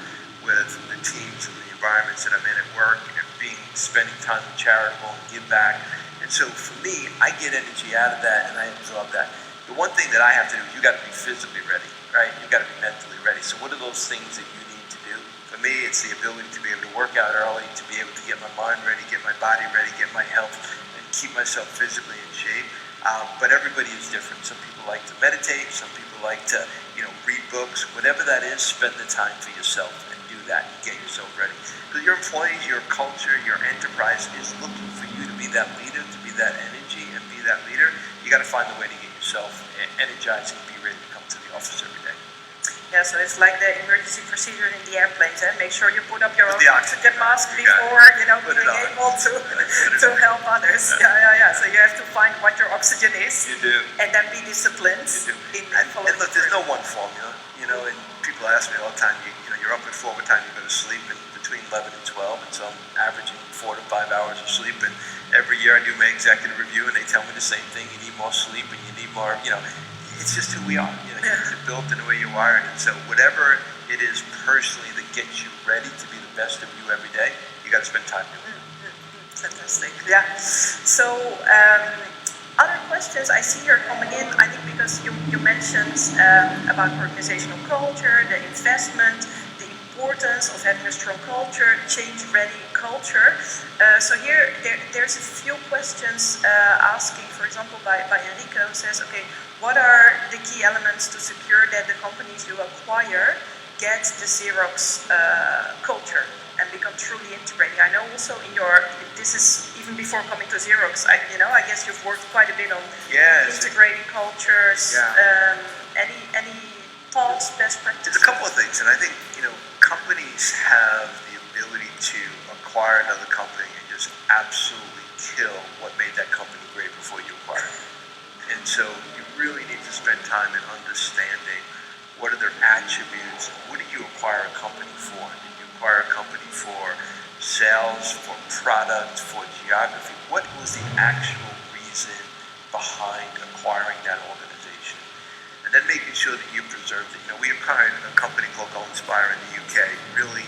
with the teams and the environments that I'm in at work, and spending time with charitable and give back. And so for me, I get energy out of that and I absorb that. The one thing that I have to do, you got to be physically ready, right? You got to be mentally ready. So what are those things that you need to do? For me, it's the ability to be able to work out early, to be able to get my mind ready, get my body ready, get my health, and keep myself physically in shape. But everybody is different. Some people like to meditate. Some people like to, read books. Whatever that is, spend the time for yourself and do that. Get yourself ready. Because your employees, your culture, your enterprise is looking for you to be that leader, to be that energy, and be that leader. You got to find a way to get yourself energized and be ready to come to the office every day. Yeah, so it's like the emergency procedure in the airplanes. Make sure you put up your own the oxygen mask before, being able to help others. Yeah. So you have to find what your oxygen is. You do. And then be disciplined. You do. In and look, there's no one formula. And people ask me all the time, you're up at 4, what time you go to sleep? And between 11 and 12, and so I'm averaging 4 to 5 hours of sleep. And every year I do my executive review, and they tell me the same thing: you need more sleep, and you need more. It's just who we are. You're built in the way you're wired, and so whatever it is personally that gets you ready to be the best of you every day, you got to spend time doing it. Fantastic. Yeah. So other questions I see are coming in. I think because you mentioned about organizational culture, the investment, the importance of having a strong culture, change-ready culture. So here there's a few questions asking, for example, by Enrico, who says, okay, what are the key elements to secure that the companies you acquire get the Xerox culture and become truly integrated? I know also this is even before coming to Xerox, I guess you've worked quite a bit on integrating cultures. Yeah. Any thoughts, best practices? There's a couple of things, and I think, companies have the ability to acquire another company and just absolutely kill what made that company great before you acquire it. And so you really need to spend time in understanding what are their attributes. What do you acquire a company for? Did you acquire a company for sales, for product, for geography? What was the actual reason behind acquiring that organization? And then making sure that you preserve it. We acquired a company called Go Inspire in the UK, really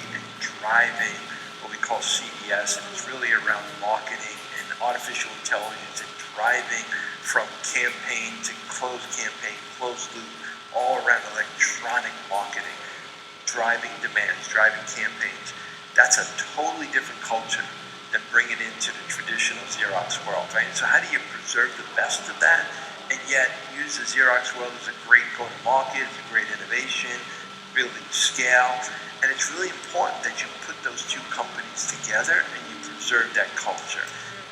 driving what we call CES, and it's really around marketing and artificial intelligence and driving from campaign to closed campaign, closed loop, all around electronic marketing, driving demands, driving campaigns. That's a totally different culture than bringing it into the traditional Xerox world, right? So how do you preserve the best of that and yet use the Xerox world as a great go-to-market, as a great innovation, building scale? And it's really important that you put those two companies together and you preserve that culture.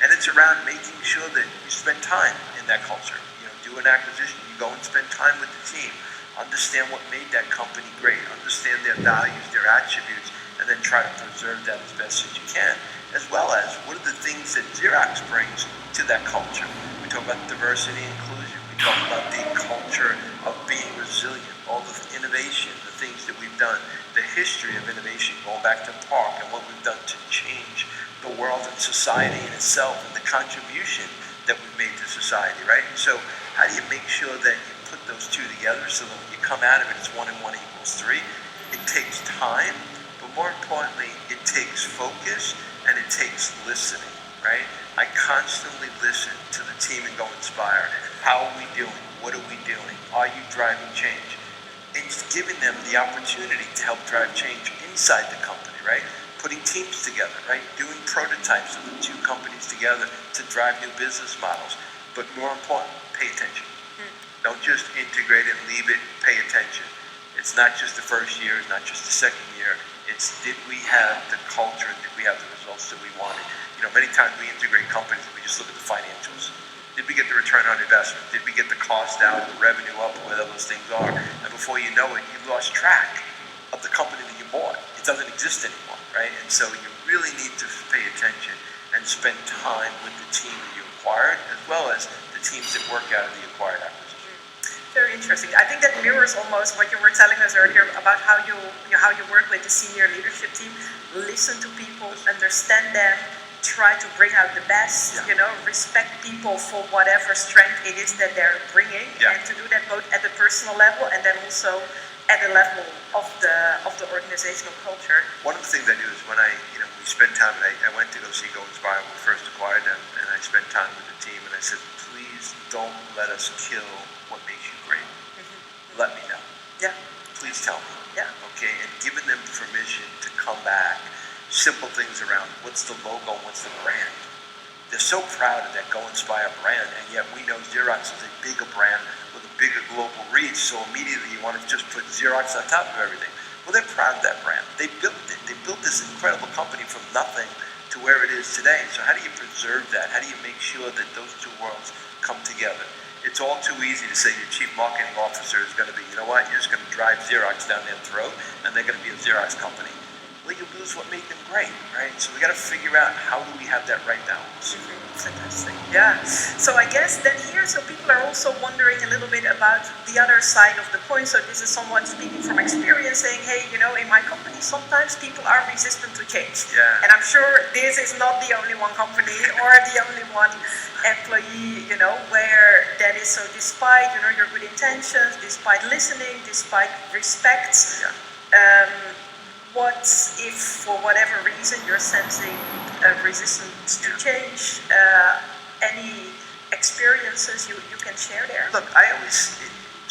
And it's around making sure that you spend time in that culture. Do an acquisition, you go and spend time with the team, understand what made that company great, understand their values, their attributes, and then try to preserve that as best as you can, as well as what are the things that Xerox brings to that culture. We talk about diversity and inclusion. We talk about the culture of being resilient, all the innovation, the things that we've done, the history of innovation, going back to Park and what we've done to change the world and society in itself and the contribution that we've made to society, right? So how do you make sure that you put those two together so that when you come out of it, it's 1 and 1 equals 3? It takes time, but more importantly, it takes focus and it takes listening, right? I constantly listen to the team and go inspire. How are we doing? What are we doing? Are you driving change? And just giving them the opportunity to help drive change inside the company, right? Putting teams together, right? Doing prototypes of the two companies together to drive new business models. But more important, pay attention. Don't just integrate it and leave it, pay attention. It's not just the first year, it's not just the second year. It's did we have the culture and did we have the results that we wanted? You know, many times we integrate companies and we just look at the financials. Did we get the return on investment? Did we get the cost out, the revenue up, whatever those things are? And before you know it, you lost track of the company that you bought. It doesn't exist anymore, right? And so you really need to pay attention and spend time with the team that you acquired, as well as the teams that work out of the acquired acquisition. Very interesting. I think that mirrors almost what you were telling us earlier about how you work with the senior leadership team. Listen to people, understand them, try to bring out the best. Yeah. You know, respect people for whatever strength it is that they're bringing, Yeah. and to do that both at the personal level and then also at the level of the organizational culture. One of the things I do is when we spend time, and I went to go see Go Inspire when we first acquired them, and I spent time with the team, and I said, please don't let us kill what makes you great. Let me know. Yeah. Please tell me. Yeah. Okay, and giving them permission to come back. Simple things around what's the logo, what's the brand. They're so proud of that Go Inspire brand, and yet we know Xerox is a bigger brand with a bigger global reach, so immediately you want to just put Xerox on top of everything. Well, they're proud of that brand. They built it. They built this incredible company from nothing to where it is today. So how do you preserve that? How do you make sure that those two worlds come together? It's all too easy to say your chief marketing officer is going to be, you know what, you're just going to drive Xerox down their throat, and they're going to be a Xerox company. Well, you lose what made them great, right? So we got to figure out how do we have that right balance. Fantastic. Yeah. So I guess then here, so people are also wondering a little bit about the other side of the coin. So this is someone speaking from experience saying, hey, you know, in my company, sometimes people are resistant to change. Yeah. And I'm sure this is not the only one company or the only one employee, you know, where that is. So despite, you know, your good intentions, despite listening, despite respect, what if, for whatever reason, you're sensing resistance to change? Any experiences you can share there? Look,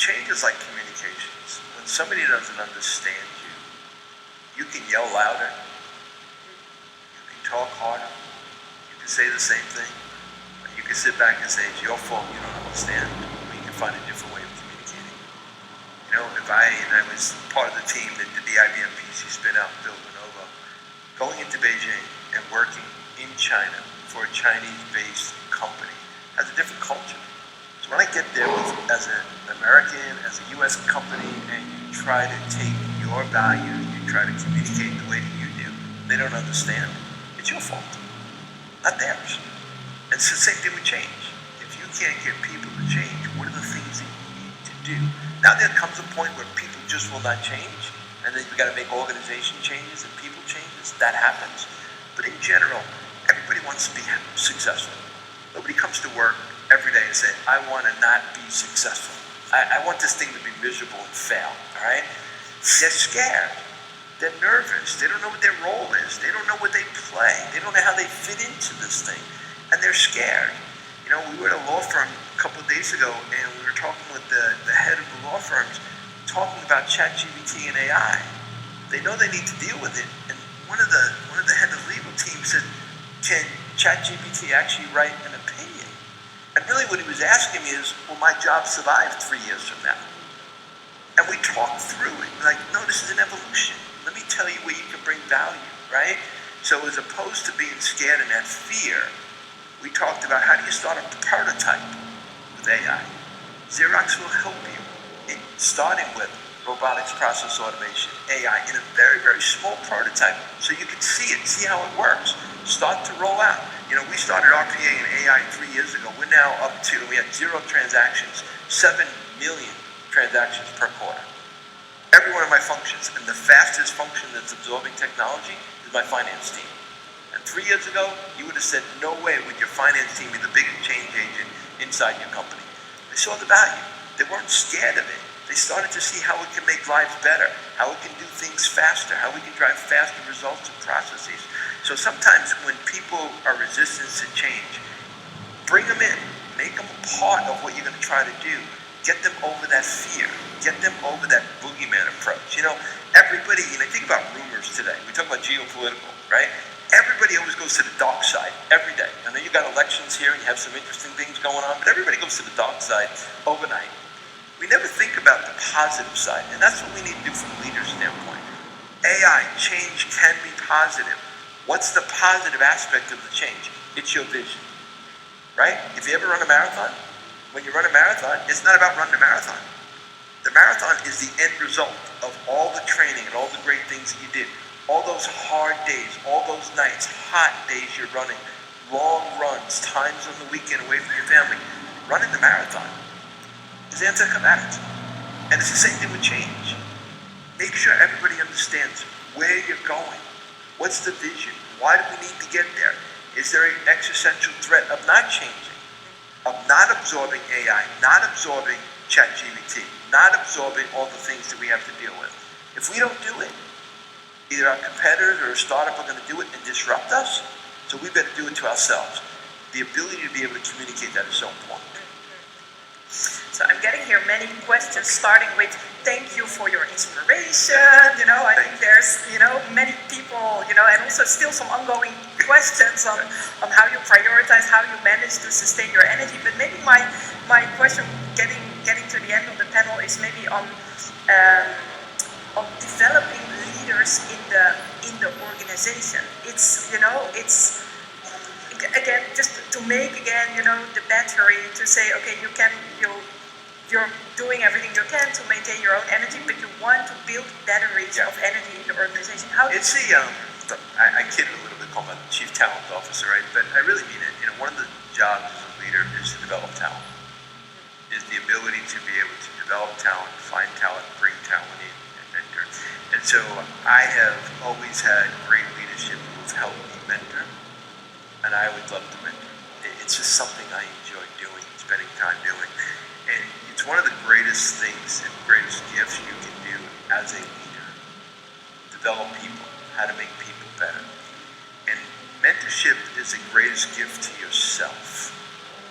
change is like communications. When somebody doesn't understand you, you can yell louder, you can talk harder, you can say the same thing, or you can sit back and say, it's your fault, you don't understand, or you can find a different way of communicating. You know, if I was part of the team that did the IBM PC spin-out, build Lenovo, going into Beijing and working in China for a Chinese-based company has a different culture. So when I get there as an American, as a U.S. company, and you try to take your values, you try to communicate the way that you do, they don't understand. It's your fault, not theirs. And it's the same thing with change. If you can't get people to change, what are the things that you need to do? Now there comes a point where people just will not change, and then you got to make organization changes and people changes. That happens. But in general, everybody wants to be successful. Nobody comes to work every day and say, I want to not be successful. I want this thing to be miserable and fail, all right? They're scared. They're nervous. They don't know what their role is. They don't know what they play. They don't know how they fit into this thing. And they're scared. You know, we were at a law firm a couple of days ago, and we were talking with the head of the law firms, talking about ChatGPT and AI. They know they need to deal with it, and one of the head of the legal team said, can ChatGPT actually write an opinion? And really what he was asking me is, will my job survive 3 years from now? And we talked through it, like, no, this is an evolution. Let me tell you where you can bring value, right? So as opposed to being scared and that fear, we talked about how do you start a prototype with AI. Xerox will help you in starting with robotics process automation, AI, in a very, very small prototype so you can see it, see how it works. Start to roll out. You know, we started RPA and AI 3 years ago. We're now up to, we had 0 transactions, 7 million transactions per quarter. Every one of my functions, and the fastest function that's absorbing technology is my finance team. And 3 years ago, you would have said, no way would your finance team be the biggest change agent inside your company. They saw the value. They weren't scared of it. They started to see how it can make lives better, how it can do things faster, how we can drive faster results and processes. So sometimes when people are resistant to change, bring them in, make them a part of what you're going to try to do. Get them over that fear. Get them over that boogeyman approach. You know, everybody, think about rumors today. We talk about geopolitical, right? Everybody always goes to the dark side every day. I know you got elections here and you have some interesting things going on, but everybody goes to the dark side overnight. We never think about the positive side, and that's what we need to do from a leader's standpoint. AI, change can be positive. What's the positive aspect of the change? It's your vision, right? If you ever run a marathon, when you run a marathon, it's not about running a marathon. The marathon is the end result of all the training and all the great things that you did. All those hard days, all those nights, hot days you're running, long runs, times on the weekend away from your family. Running the marathon is anticlimactic. And it's the same thing with change. Make sure everybody understands where you're going. What's the vision? Why do we need to get there? Is there an existential threat of not changing? Of not absorbing AI, not absorbing ChatGPT, not absorbing all the things that we have to deal with? If we don't do it, either our competitors or a startup are going to do it and disrupt us, so we better do it to ourselves. The ability to be able to communicate that is so important. So I'm getting here many questions, starting with thank you for your inspiration. I think there's, many people, and also still some ongoing questions on how you prioritize, how you manage to sustain your energy. But maybe my question, getting to the end of the panel, is maybe on developing leaders in the organization. It's again, just to make the battery to say, okay, you're doing everything you can to maintain your own energy, but you want to build batteries of energy in the organization. How? It's I kid a little bit, called my chief talent officer, right? But I really mean it. One of the jobs as a leader is to develop talent. Is the ability to be able to develop talent, find talent, bring talent in, and mentor. And so I have always had great leadership who've helped me mentor, and I would love to mentor. It's just something I enjoy doing, spending time doing. And it's one of the greatest things and greatest gifts you can do as a leader. Develop people, how to make people better. And mentorship is the greatest gift to yourself.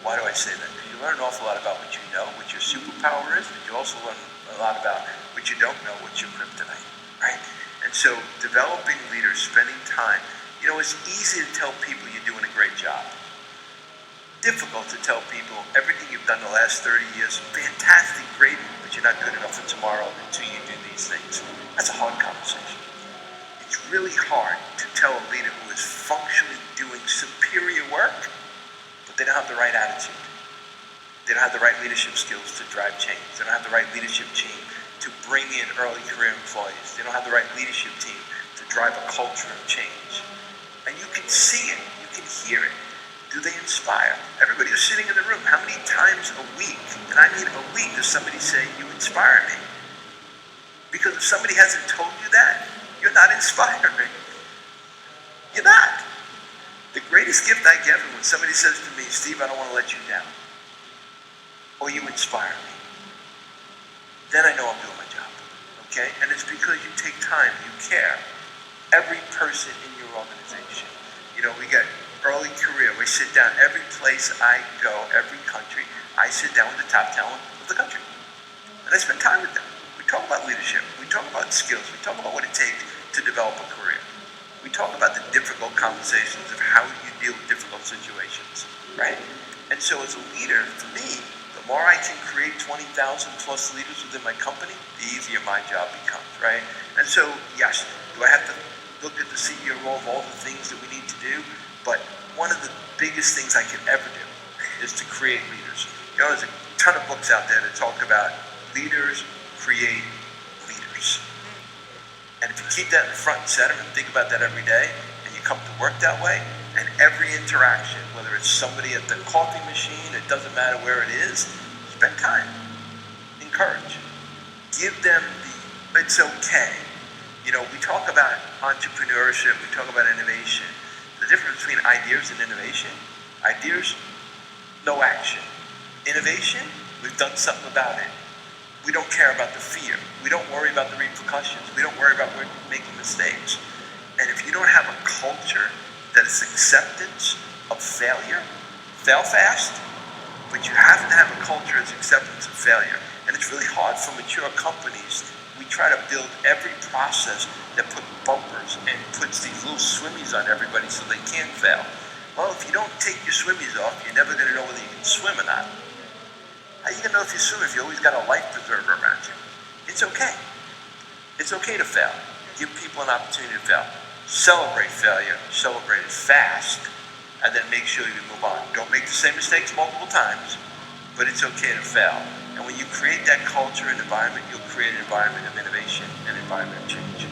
Why do I say that? Because you learn an awful lot about what you know, what your superpower is, but you also learn a lot about what you don't know, what's your kryptonite, right? And so developing leaders, spending time. It's easy to tell people you're doing a great job. Difficult to tell people everything you've done the last 30 years, fantastic, great, but you're not good enough for tomorrow until you do these things. That's a hard conversation. It's really hard to tell a leader who is functionally doing superior work, but they don't have the right attitude. They don't have the right leadership skills to drive change. They don't have the right leadership team to bring in early career employees. They don't have the right leadership team to drive a culture of change. And you can see it, you can hear it. Do they inspire? Everybody who's sitting in the room, how many times a week, and I mean a week, does somebody say, you inspire me? Because if somebody hasn't told you that, you're not inspiring. You're not. The greatest gift I get is when somebody says to me, Steve, I don't want to let you down. Or you inspire me. Then I know I'm doing my job. Okay? And it's because you take time, you care. Every person in your organization. We got early career. We sit down every place I go, every country. I sit down with the top talent of the country. And I spend time with them. We talk about leadership. We talk about skills. We talk about what it takes to develop a career. We talk about the difficult conversations of how you deal with difficult situations, right? And so as a leader, for me, the more I can create 20,000 plus leaders within my company, the easier my job becomes, right? And so, yes, do I have to look at the CEO role of all the things that we need to do? But one of the biggest things I can ever do is to create leaders. There's a ton of books out there that talk about leaders create leaders. And if you keep that in the front and center and think about that every day, and you come to work that way, and every interaction, whether it's somebody at the coffee machine, it doesn't matter where it is, spend time. Encourage. Give them it's okay. We talk about entrepreneurship, we talk about innovation. The difference between ideas and innovation. Ideas, no action. Innovation, we've done something about it. We don't care about the fear. We don't worry about the repercussions. We don't worry about making mistakes. And if you don't have a culture that is acceptance of failure, fail fast, but you have to have a culture that's acceptance of failure. And it's really hard for mature companies. We try to build every process that puts bumpers and puts these little swimmies on everybody so they can't fail. Well, if you don't take your swimmies off, you're never going to know whether you can swim or not. How are you going to know if you swim if you always got a life preserver around you? It's okay. It's okay to fail. Give people an opportunity to fail. Celebrate failure, celebrate it fast, and then make sure you move on. Don't make the same mistakes multiple times, but it's okay to fail. And when you create that culture and environment, you'll create an environment of innovation and environment of change.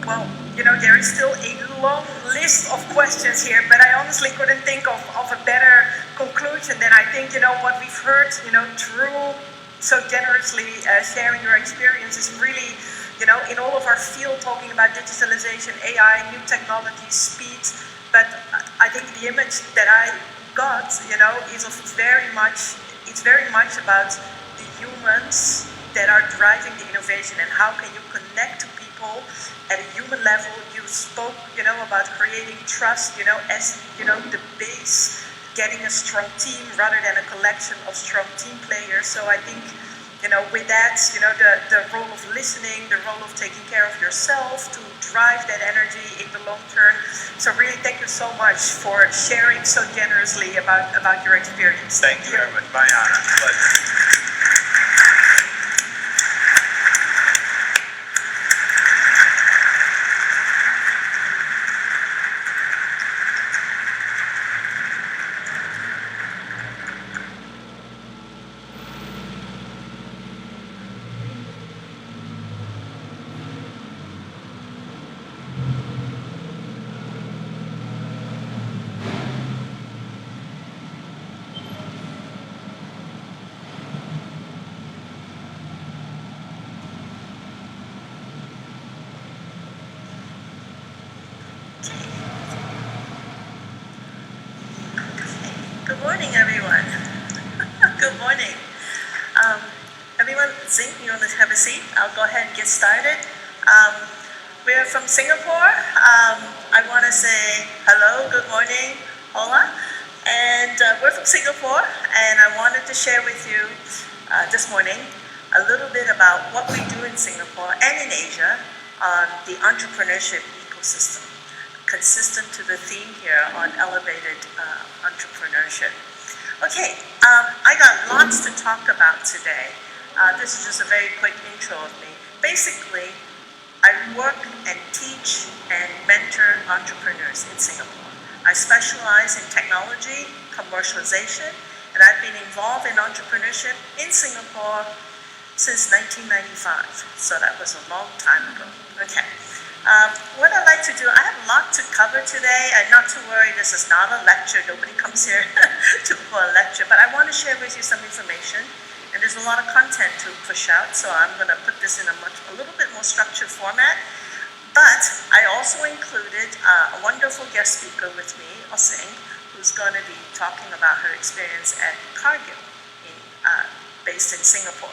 Well, there is still a long list of questions here, but I honestly couldn't think of a better conclusion than I think, what we've heard, through so generously sharing your experience is really, in all of our field talking about digitalization, AI, new technologies, speed, but I think the image that I got, is of it's very much about the humans that are driving the innovation and how can you connect to people at a human level. You spoke, about creating trust, as, the base, getting a strong team rather than a collection of strong team players. So I think, with that, the role of listening, the role of taking care of yourself to drive that energy in the long term. So really thank you so much for sharing so generously about your experience. Thank you very much. My honor. Pleasure. Good morning, everyone. Good morning. Everyone, Zing, you want to have a seat? I'll go ahead and get started. We're from Singapore. I want to say hello, good morning, hola. And we're from Singapore, and I wanted to share with you this morning a little bit about what we do in Singapore and in Asia on the entrepreneurship ecosystem, consistent to the theme here on elevated entrepreneurship. Okay, I got lots to talk about today. This is just a very quick intro of me. Basically, I work and teach and mentor entrepreneurs in Singapore. I specialize in technology, commercialization, and I've been involved in entrepreneurship in Singapore since 1995. So that was a long time ago. Okay. What I'd like to do, I have a lot to cover today, and not to worry, this is not a lecture. Nobody comes here for a lecture, but I want to share with you some information, and there's a lot of content to push out, so I'm going to put this in a little bit more structured format. But I also included a wonderful guest speaker with me, Iese5, who's going to be talking about her experience at Cargill, based in Singapore.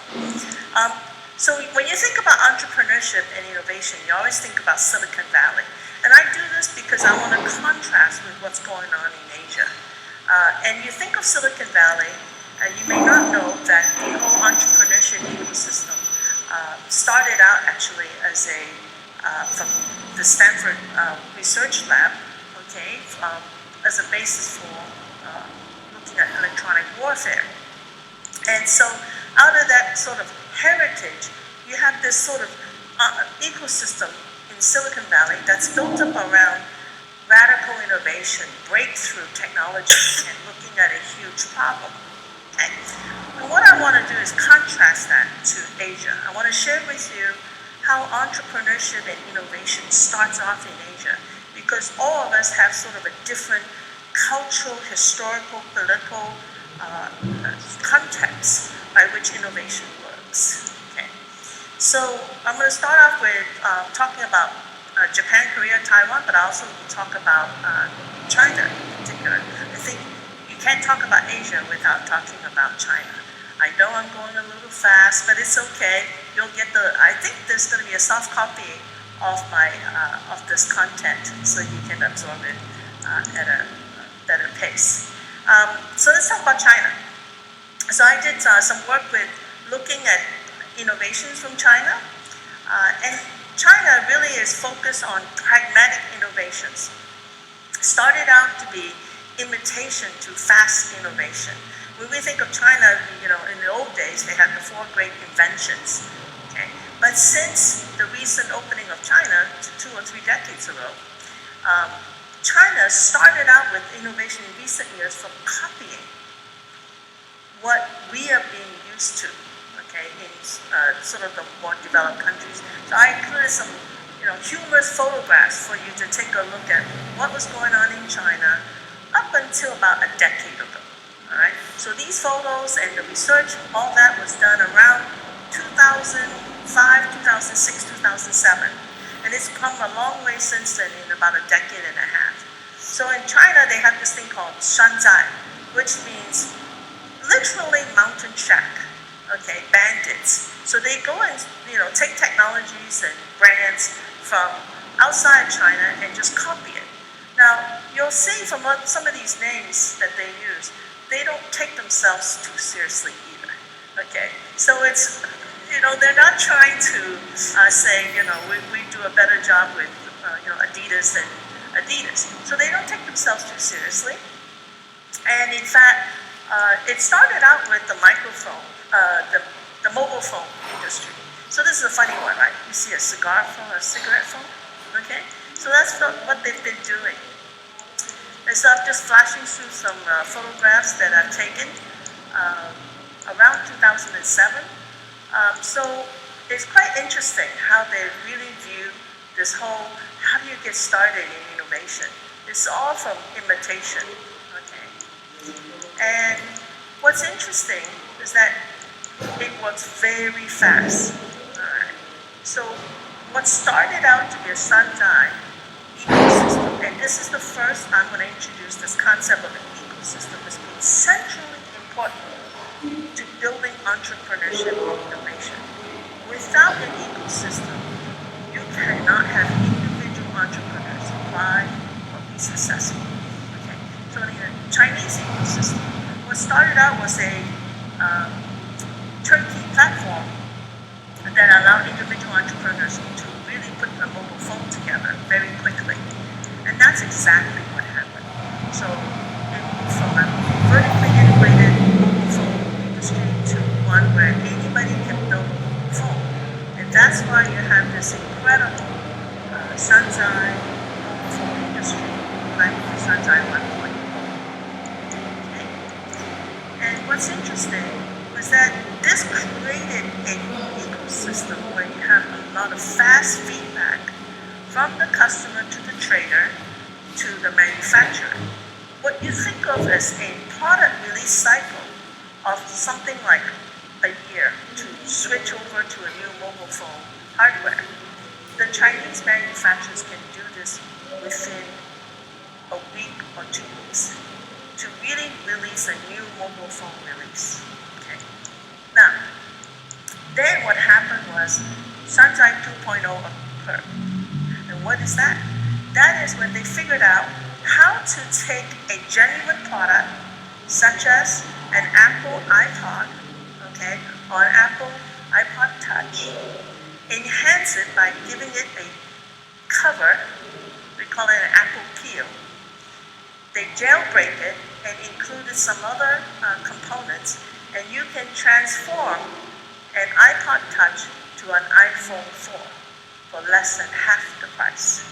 So when you think about entrepreneurship and innovation, you always think about Silicon Valley. And I do this because I want to contrast with what's going on in Asia. And you think of Silicon Valley, you may not know that the whole entrepreneurship ecosystem started out actually as from the Stanford Research Lab, okay, as a basis for looking at electronic warfare. And so out of that sort of heritage, you have this sort of ecosystem in Silicon Valley that's built up around radical innovation, breakthrough technology, and looking at a huge problem. Okay. And what I want to do is contrast that to Asia. I want to share with you how entrepreneurship and innovation starts off in Asia, because all of us have sort of a different cultural, historical, political context by which innovation works. Okay. So I'm going to start off with talking about Japan, Korea, Taiwan, but I also will talk about China in particular. I think you can't talk about Asia without talking about China. I know I'm going a little fast, but it's okay. You'll get I think there's going to be a soft copy of of this content, so you can absorb it at a better pace. So let's talk about China. So I did some work with looking at innovations from China, and China really is focused on pragmatic innovations. Started out to be imitation to fast innovation. When we think of China, in the old days, they had the 4 great inventions. Okay? But since the recent opening of China 2 or 3 decades ago, China started out with innovation in recent years from copying what we are being used to, okay, in sort of the more developed countries. So I included some, humorous photographs for you to take a look at what was going on in China up until about a decade ago. All right. So these photos and the research, all that was done around 2005, 2006, 2007. And it's come a long way since then, in about a decade and a half. So in China, they have this thing called shanzai, which means literally mountain shack, okay, bandits. So they go and, take technologies and brands from outside China and just copy it. Now, you'll see from some of these names that they use, they don't take themselves too seriously either, okay? So it's, they're not trying to say, we do a better job with, Adidas than Adidas. So they don't take themselves too seriously. And in fact, it started out with the microphone, the mobile phone industry. So this is a funny one, right? You see a cigar phone or a cigarette phone, okay? So that's what they've been doing. And so I'm just flashing through some photographs that I've taken around 2007. So it's quite interesting how they really view this whole, how do you get started in innovation? It's all from imitation, okay? And what's interesting is that it works very fast, all right? So what started out to be a Shanzai ecosystem, and this is the first I'm going to introduce this concept of an ecosystem as being centrally important to building entrepreneurship and innovation. Without an ecosystem, you cannot have individual entrepreneurs thrive or be successful. Okay. So in the Chinese ecosystem, what started out was a turnkey platform that allowed individual entrepreneurs to really put a mobile phone together very quickly. And that's exactly what happened. So it moved from a vertically integrated mobile phone industry to one where anybody can build a mobile phone. And that's why you have this incredible Shanzai mobile phone industry, like the Shanzai 1.0. Okay? And what's interesting was that this created an ecosystem where you have a lot of fast feedback from the customer to the trader to the manufacturer. What you think of as a product release cycle of something like a year to switch over to a new mobile phone hardware, the Chinese manufacturers can do this within a week or 2 weeks to really release a new mobile phone release. Okay. Now, then what happened was Shanzai 2.0 occurred. And what is that? That is when they figured out how to take a genuine product, such as an Apple iPod, okay, or an Apple iPod Touch, enhance it by giving it a cover, we call it an Apple peel. They jailbreak it and included some other components, and you can transform an iPod Touch to an iPhone 4 for less than half the price.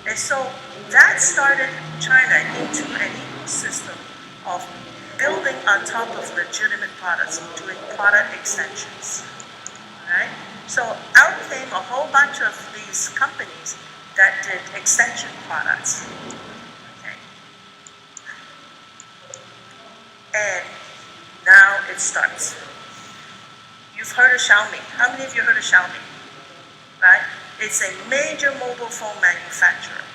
And so that started China into an ecosystem of building on top of legitimate products, doing product extensions. All right? So out came a whole bunch of these companies that did extension products. Okay. And now it starts. You've heard of Xiaomi. How many of you heard of Xiaomi? Right? It's a major mobile phone manufacturer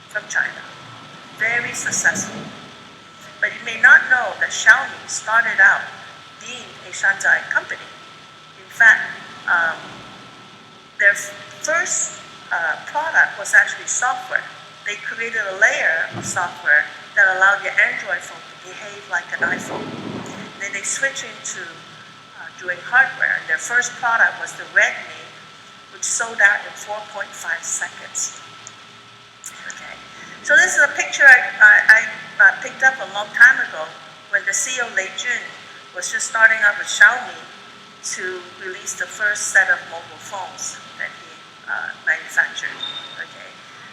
from China, very successful. But you may not know that Xiaomi started out being a Shanghai company. In fact, their first product was actually software. They created a layer of software that allowed your Android phone to behave like an iPhone. Then they switched into doing hardware. Their first product was the Redmi, which sold out in 4.5 seconds. Okay. So this is a picture I picked up a long time ago when the CEO Lei Jun was just starting out with Xiaomi to release the first set of mobile phones that he manufactured. Okay.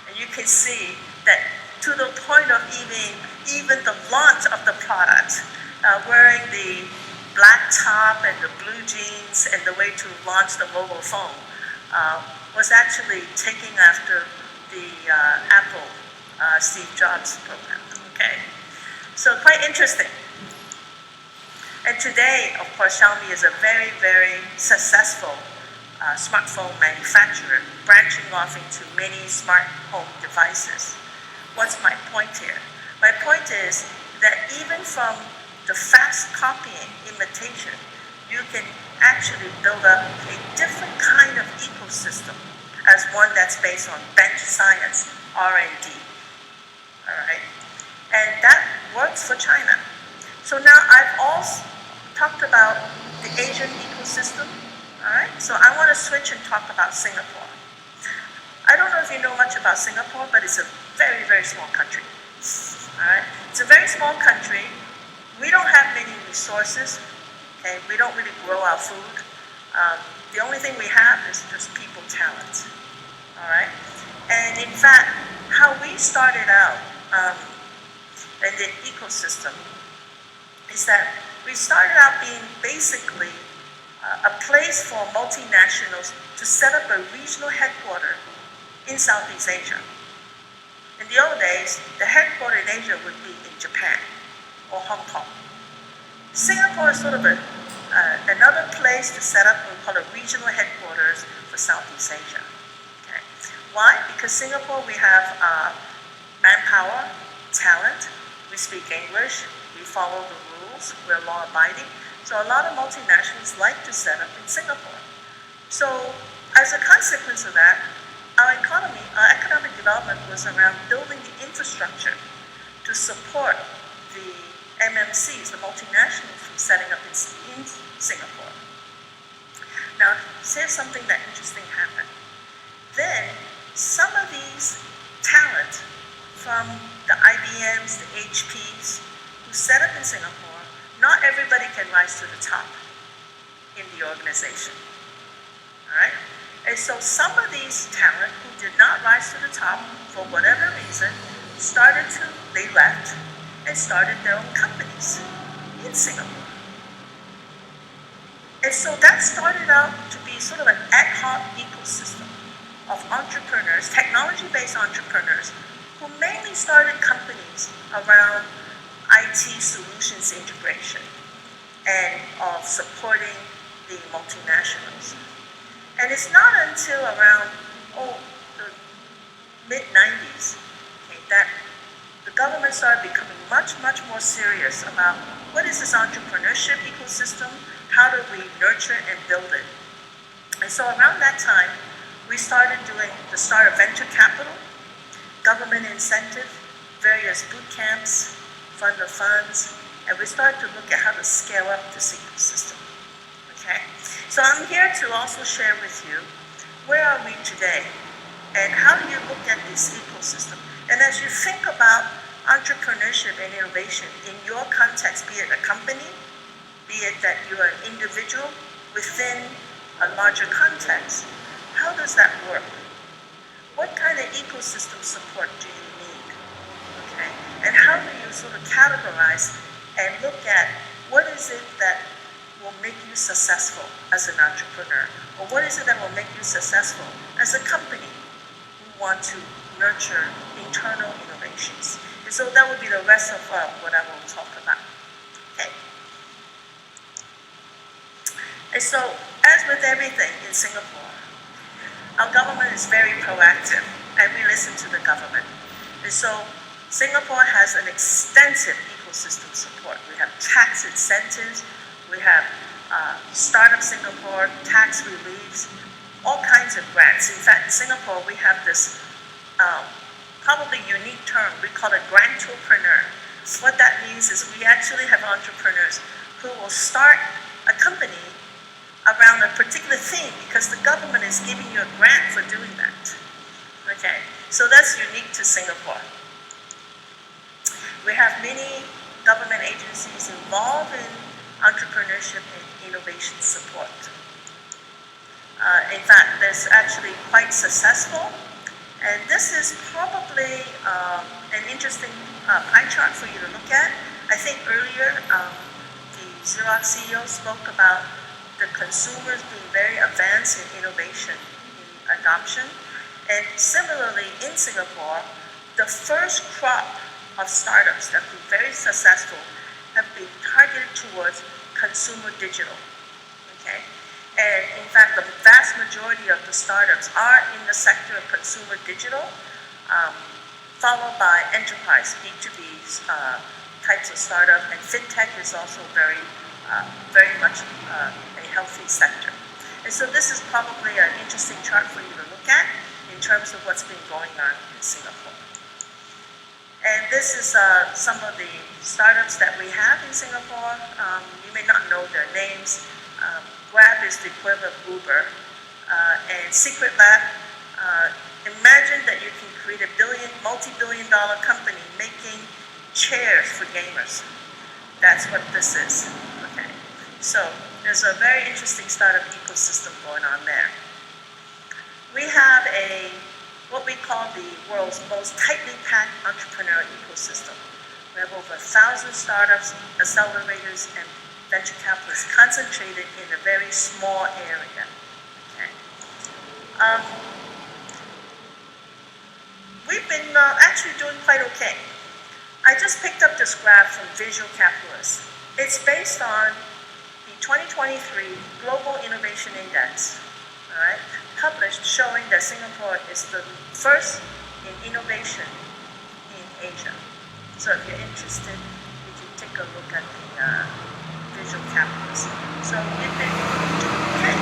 And you can see that to the point of even the launch of the product, wearing the black top and the blue jeans and the way to launch the mobile phone was actually taking after the Apple Steve Jobs program. Okay, so quite interesting. And today, of course, Xiaomi is a very, very successful smartphone manufacturer, branching off into many smart home devices. What's my point here? My point is that even from the fast copying imitation, you can actually build up a different kind of ecosystem as one that's based on bench science, R&D. All right? And that works for China. So now I've also talked about the Asian ecosystem. All right? So I want to switch and talk about Singapore. I don't know if you know much about Singapore, but it's a very, very small country. All right? It's a very small country. We don't have many resources. Okay? We don't really grow our food. The only thing we have is just people talent. All right? And in fact, how we started out in the ecosystem is that we started out being basically a place for multinationals to set up a regional headquarters in Southeast Asia. In the old days, the headquarters in Asia would be in Japan or Hong Kong. Singapore is sort of another place to set up what we call a regional headquarters for Southeast Asia. Okay. Why? Because Singapore, we have manpower, talent, we speak English, we follow the rules, we're law-abiding. So a lot of multinationals like to set up in Singapore. So as a consequence of that, our economic development was around building the infrastructure to support the MNCs, the multinationals, from setting up in Singapore. Now, here's something that interesting happened. Then, some of these talent from the IBMs, the HPs, who set up in Singapore, not everybody can rise to the top in the organization. All right? And so some of these talent who did not rise to the top, for whatever reason, they left and started their own companies in Singapore. And so that started out to be sort of an ad hoc ecosystem of entrepreneurs, technology-based entrepreneurs, who mainly started companies around IT solutions integration and of supporting the multinationals. And it's not until around the mid-90s that the government started becoming much, much more serious about what is this entrepreneurship ecosystem, how do we nurture and build it. And so around that time, we started doing the start of venture capital, government incentive, various boot camps, fund of funds, and we started to look at how to scale up this ecosystem. Okay? So I'm here to also share with you, where are we today? And how do you look at this ecosystem? And as you think about entrepreneurship and innovation in your context, be it a company, be it that you are an individual within a larger context, how does that work? What kind of ecosystem support do you need? Okay? And how do you sort of categorize and look at what is it that will make you successful as an entrepreneur? Or what is it that will make you successful as a company who want to nurture internal innovations? And so that will be the rest of what I will talk about. Okay. And so, as with everything in Singapore, our government is very proactive, and we listen to the government. And so Singapore has an extensive ecosystem support. We have tax incentives, we have Startup Singapore, tax reliefs, all kinds of grants. In fact, in Singapore, we have this probably unique term. We call it grantopreneur. What that means is we actually have entrepreneurs who will start a company around a particular theme because the government is giving you a grant for doing that. Okay, so that's unique to Singapore. We have many government agencies involved in entrepreneurship and innovation support. In fact, that's actually quite successful. And this is probably an interesting pie chart for you to look at. I think earlier the Xerox CEO spoke about the consumers being very advanced in innovation, in adoption. And similarly, in Singapore, the first crop of startups that have been very successful have been targeted towards consumer digital. Okay? And in fact, the vast majority of the startups are in the sector of consumer digital, followed by enterprise, B2B types of startup, and fintech is also very much a healthy sector. And so this is probably an interesting chart for you to look at in terms of what's been going on in Singapore. And this is some of the startups that we have in Singapore. You may not know their names. Grab is the equivalent of Uber. And Secret Lab, imagine that you can create a multi-billion-dollar company making chairs for gamers. That's what this is. Okay. So there's a very interesting startup ecosystem going on there. We have what we call the world's most tightly packed entrepreneurial ecosystem. We have over 1,000 startups, accelerators, and venture capitalists concentrated in a very small area. Okay. We've been actually doing quite okay. I just picked up this graph from Visual Capitalist. It's based on the 2023 Global Innovation Index, all right, published, showing that Singapore is the first in innovation in Asia. So if you're interested, you can take a look at the Visual Capitalist. So we've been doing okay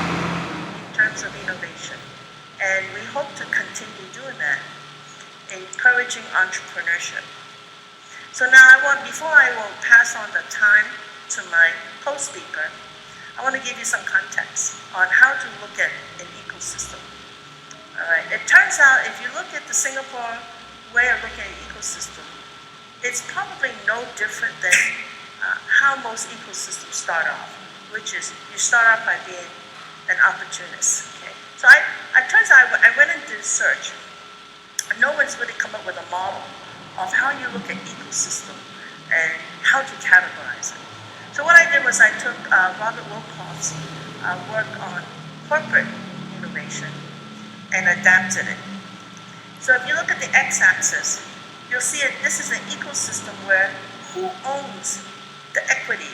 in terms of innovation, and we hope to continue doing that, encouraging entrepreneurship. So now before I will pass on the time to my co-speaker, I want to give you some context on how to look at an ecosystem. All right. It turns out if you look at the Singapore way of looking at an ecosystem, it's probably no different than how most ecosystems start off, which is you start off by being an opportunist. Okay. So it turns out I went and did search, and no one's really come up with a model of how you look at ecosystem and how to categorize it. So what I did was I took Robert Wolkoff's work on corporate innovation and adapted it. So if you look at the x-axis, you'll see this is an ecosystem where who owns the equity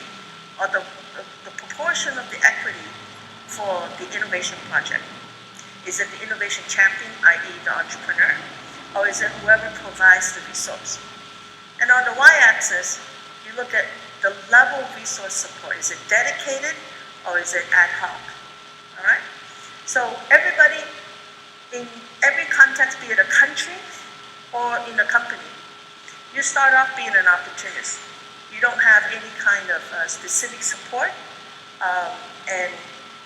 or the proportion of the equity for the innovation project. Is it the innovation champion, i.e. the entrepreneur, or is it whoever provides the resource? And on the y-axis, you look at the level of resource support. Is it dedicated or is it ad hoc? All right? So everybody, in every context, be it a country or in a company, you start off being an opportunist. You don't have any kind of specific support. And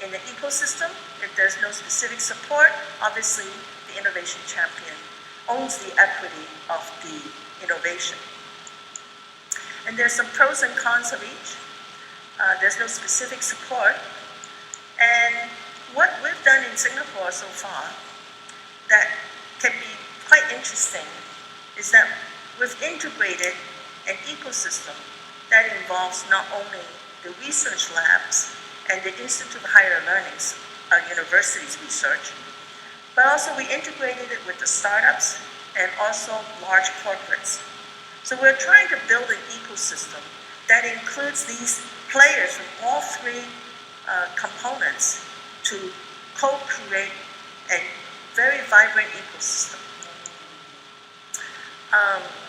in the ecosystem, if there's no specific support, obviously the innovation champion owns the equity of the innovation. And there's some pros and cons of each. There's no specific support. And what we've done in Singapore so far that can be quite interesting is that we've integrated an ecosystem that involves not only the research labs and the Institute of Higher Learning's, our university's research, but also we integrated it with the startups and also large corporates. So we're trying to build an ecosystem that includes these players from all three components to co-create and very vibrant ecosystem.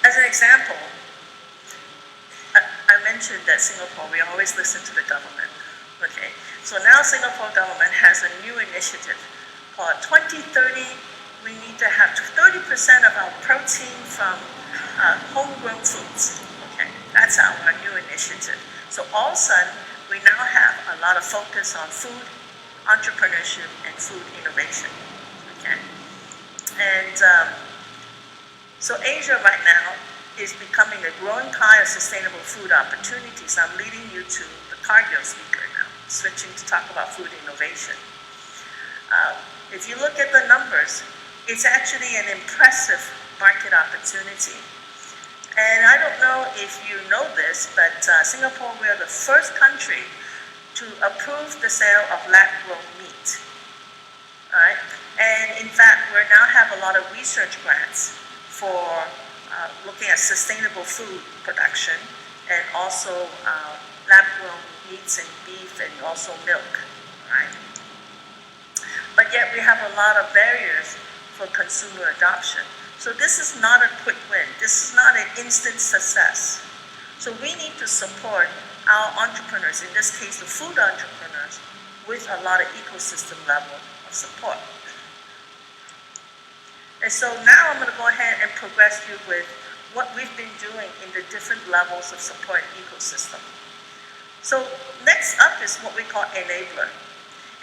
As an example, I mentioned that Singapore, we always listen to the government. Okay, so now Singapore government has a new initiative called 2030. We need to have 30% of our protein from homegrown foods. Okay, that's our new initiative. So all of a sudden, we now have a lot of focus on food entrepreneurship and food innovation. Okay, and so Asia right now is becoming a growing pie of sustainable food opportunities. I'm leading you to the Cargill speaker now, switching to talk about food innovation. If you look at the numbers, it's actually an impressive market opportunity. And I don't know if you know this, but Singapore, we are the first country to approve the sale of lab-grown meat. All right? And in fact, we now have a lot of research grants for looking at sustainable food production and also lab-grown meats and beef and also milk, right? But yet we have a lot of barriers for consumer adoption. So this is not a quick win. This is not an instant success. So we need to support our entrepreneurs, in this case the food entrepreneurs, with a lot of ecosystem level of support. And so now I'm going to go ahead and progress you with what we've been doing in the different levels of support ecosystem. So next up is what we call enabler.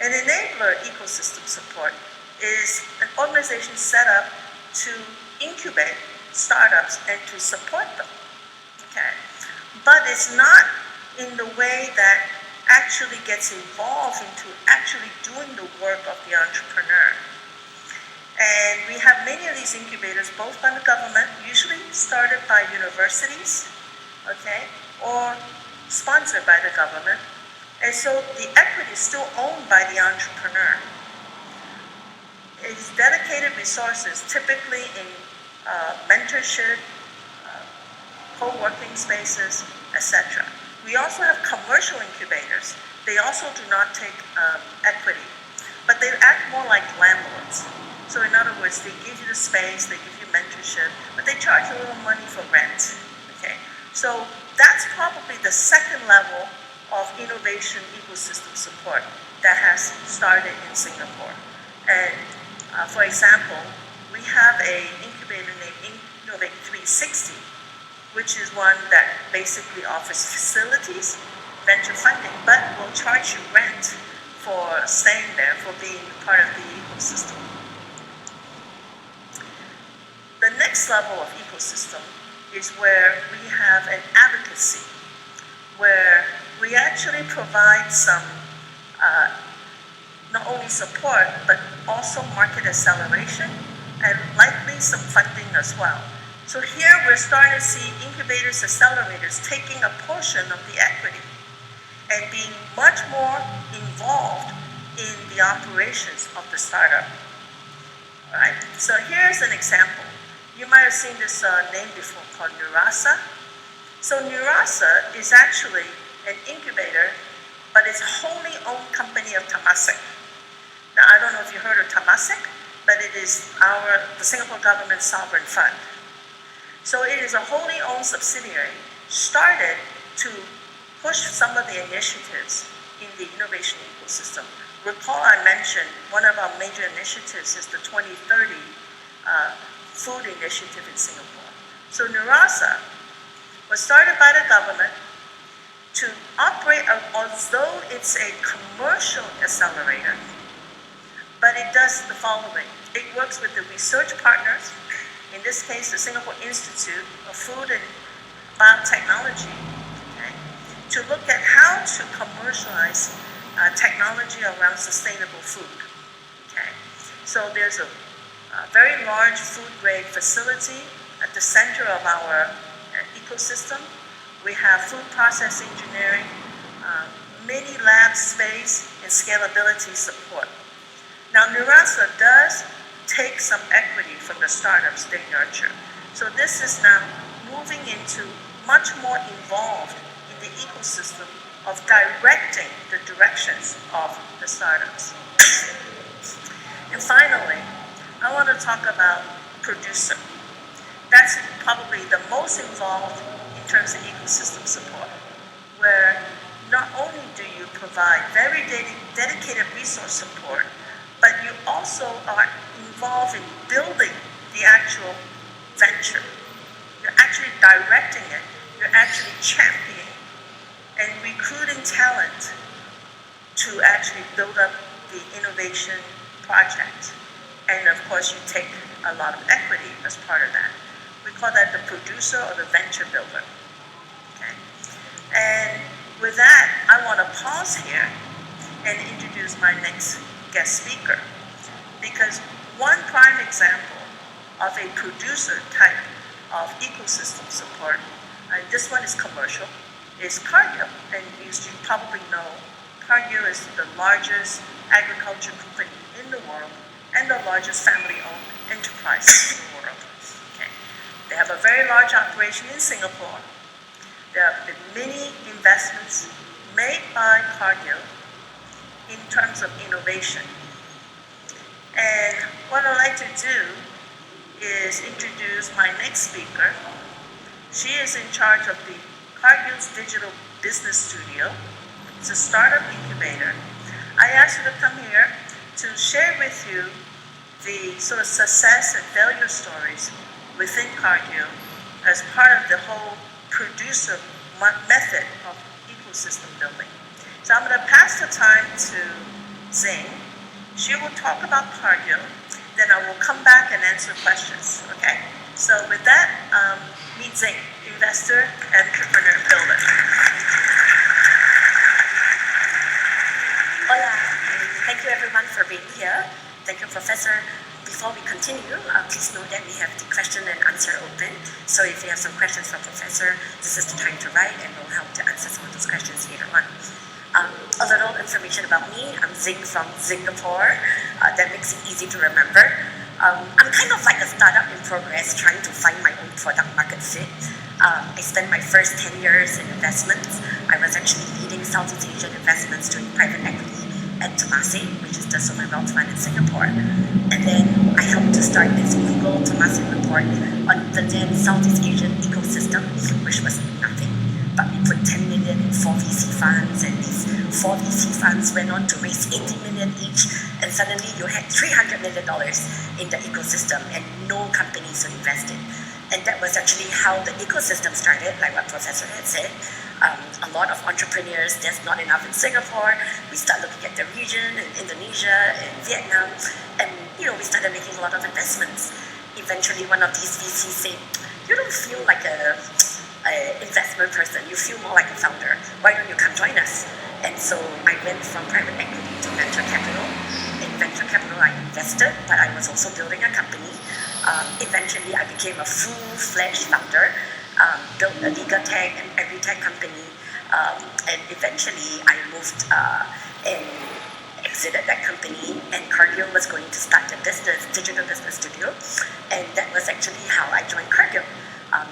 An enabler ecosystem support is an organization set up to incubate startups and to support them. Okay, but it's not in the way that actually gets involved into actually doing the work of the entrepreneur. And we have many of these incubators, both by the government, usually started by universities, okay, or sponsored by the government. And so the equity is still owned by the entrepreneur. It's dedicated resources, typically in mentorship, co-working spaces, etc. We also have commercial incubators. They also do not take equity, but they act more like landlords. So in other words, they give you the space, they give you mentorship, but they charge a little money for rent. Okay, so that's probably the second level of innovation ecosystem support that has started in Singapore. And for example, we have an incubator named Innovate 360, which is one that basically offers facilities, venture funding, but will charge you rent for staying there, for being part of the ecosystem. The next level of ecosystem is where we have an advocacy, where we actually provide some not only support, but also market acceleration and likely some funding as well. So here we're starting to see incubators, accelerators taking a portion of the equity and being much more involved in the operations of the startup. All right, so here's an example. You might have seen this name before called Nurasa. So Nurasa is actually an incubator, but it's a wholly owned company of Temasek. Now, I don't know if you heard of Temasek, but it is the Singapore government's sovereign fund. So it is a wholly owned subsidiary started to push some of the initiatives in the innovation ecosystem. Recall I mentioned one of our major initiatives is the 2030 food initiative in Singapore. So Nurasa was started by the government to operate as though it's a commercial accelerator, but it does the following. It works with the research partners, in this case the Singapore Institute of Food and Biotechnology, okay, to look at how to commercialize technology around sustainable food. Okay, so there's a very large food-grade facility at the center of our ecosystem. We have food process engineering, mini lab space, and scalability support. Now, Nurasa does take some equity from the startups they nurture. So this is now moving into much more involved in the ecosystem of directing the directions of the startups. And finally, I want to talk about producer. That's probably the most involved in terms of ecosystem support, where not only do you provide very dedicated resource support, but you also are involved in building the actual venture. You're actually directing it, you're actually championing and recruiting talent to actually build up the innovation project. And of course, you take a lot of equity as part of that. We call that the producer or the venture builder. Okay? And with that, I want to pause here and introduce my next guest speaker. Because one prime example of a producer type of ecosystem support, and this one is commercial, is Cargill. And you probably know Cargill is the largest agriculture company in the world and the largest family-owned enterprise in the world. Okay. They have a very large operation in Singapore. There have been many investments made by Cargill in terms of innovation. And what I'd like to do is introduce my next speaker. She is in charge of the Cargill's Digital Business Studio. It's a startup incubator. I asked her to come here to share with you the sort of success and failure stories within Cargill as part of the whole producer method of ecosystem building. So I'm going to pass the time to Zing. She will talk about Cargill, then I will come back and answer questions, okay? So with that, meet Zing, investor, entrepreneur, builder. Hola, thank you everyone for being here. Thank you, Professor. Before we continue, please note that we have the question and answer open. So if you have some questions for Professor, this is the time to write and we'll help to answer some of those questions later on. A little information about me. I'm Zing from Singapore. That makes it easy to remember. I'm kind of like a startup in progress trying to find my own product market fit. I spent my first 10 years in investments. I was actually leading Southeast Asian investments doing private equity at Temasek, which is the sovereign wealth fund in Singapore. And then I helped to start this Google Temasek report on the then Southeast Asian ecosystem, which was nothing. But we put 10 million in 4 VC funds, and these 4 VC funds went on to raise 80 million each, and suddenly you had $300 million in the ecosystem, and no companies would invest in. And that was actually how the ecosystem started, like what Professor had said. A lot of entrepreneurs, there's not enough in Singapore. We start looking at the region, in Indonesia, in Vietnam, and we started making a lot of investments. Eventually, one of these VCs said, "You don't feel like a investment person, you feel more like a founder. Why don't you come join us?" And so I went from private equity to venture capital. In venture capital, I invested, but I was also building a company. Eventually, I became a full-fledged founder, built a legal tech and agri-tech company, and eventually I moved and exited that company, and Cargill was going to start a digital business studio, and that was actually how I joined Cargill,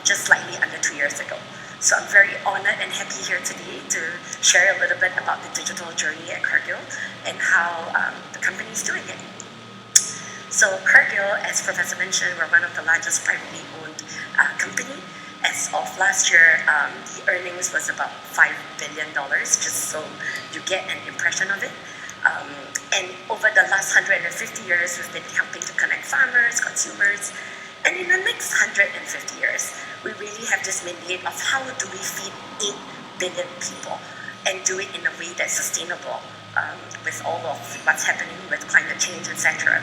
just slightly under 2 years ago. So I'm very honored and happy here today to share a little bit about the digital journey at Cargill and how the company is doing it. So Cargill, as Professor mentioned, we're one of the largest privately owned company. As of last year, the earnings was about $5 billion, just so you get an impression of it. And over the last 150 years, we've been helping to connect farmers, consumers, and in the next 150 years, we really have this mandate of how do we feed 8 billion people and do it in a way that's sustainable with all of what's happening with climate change, etc.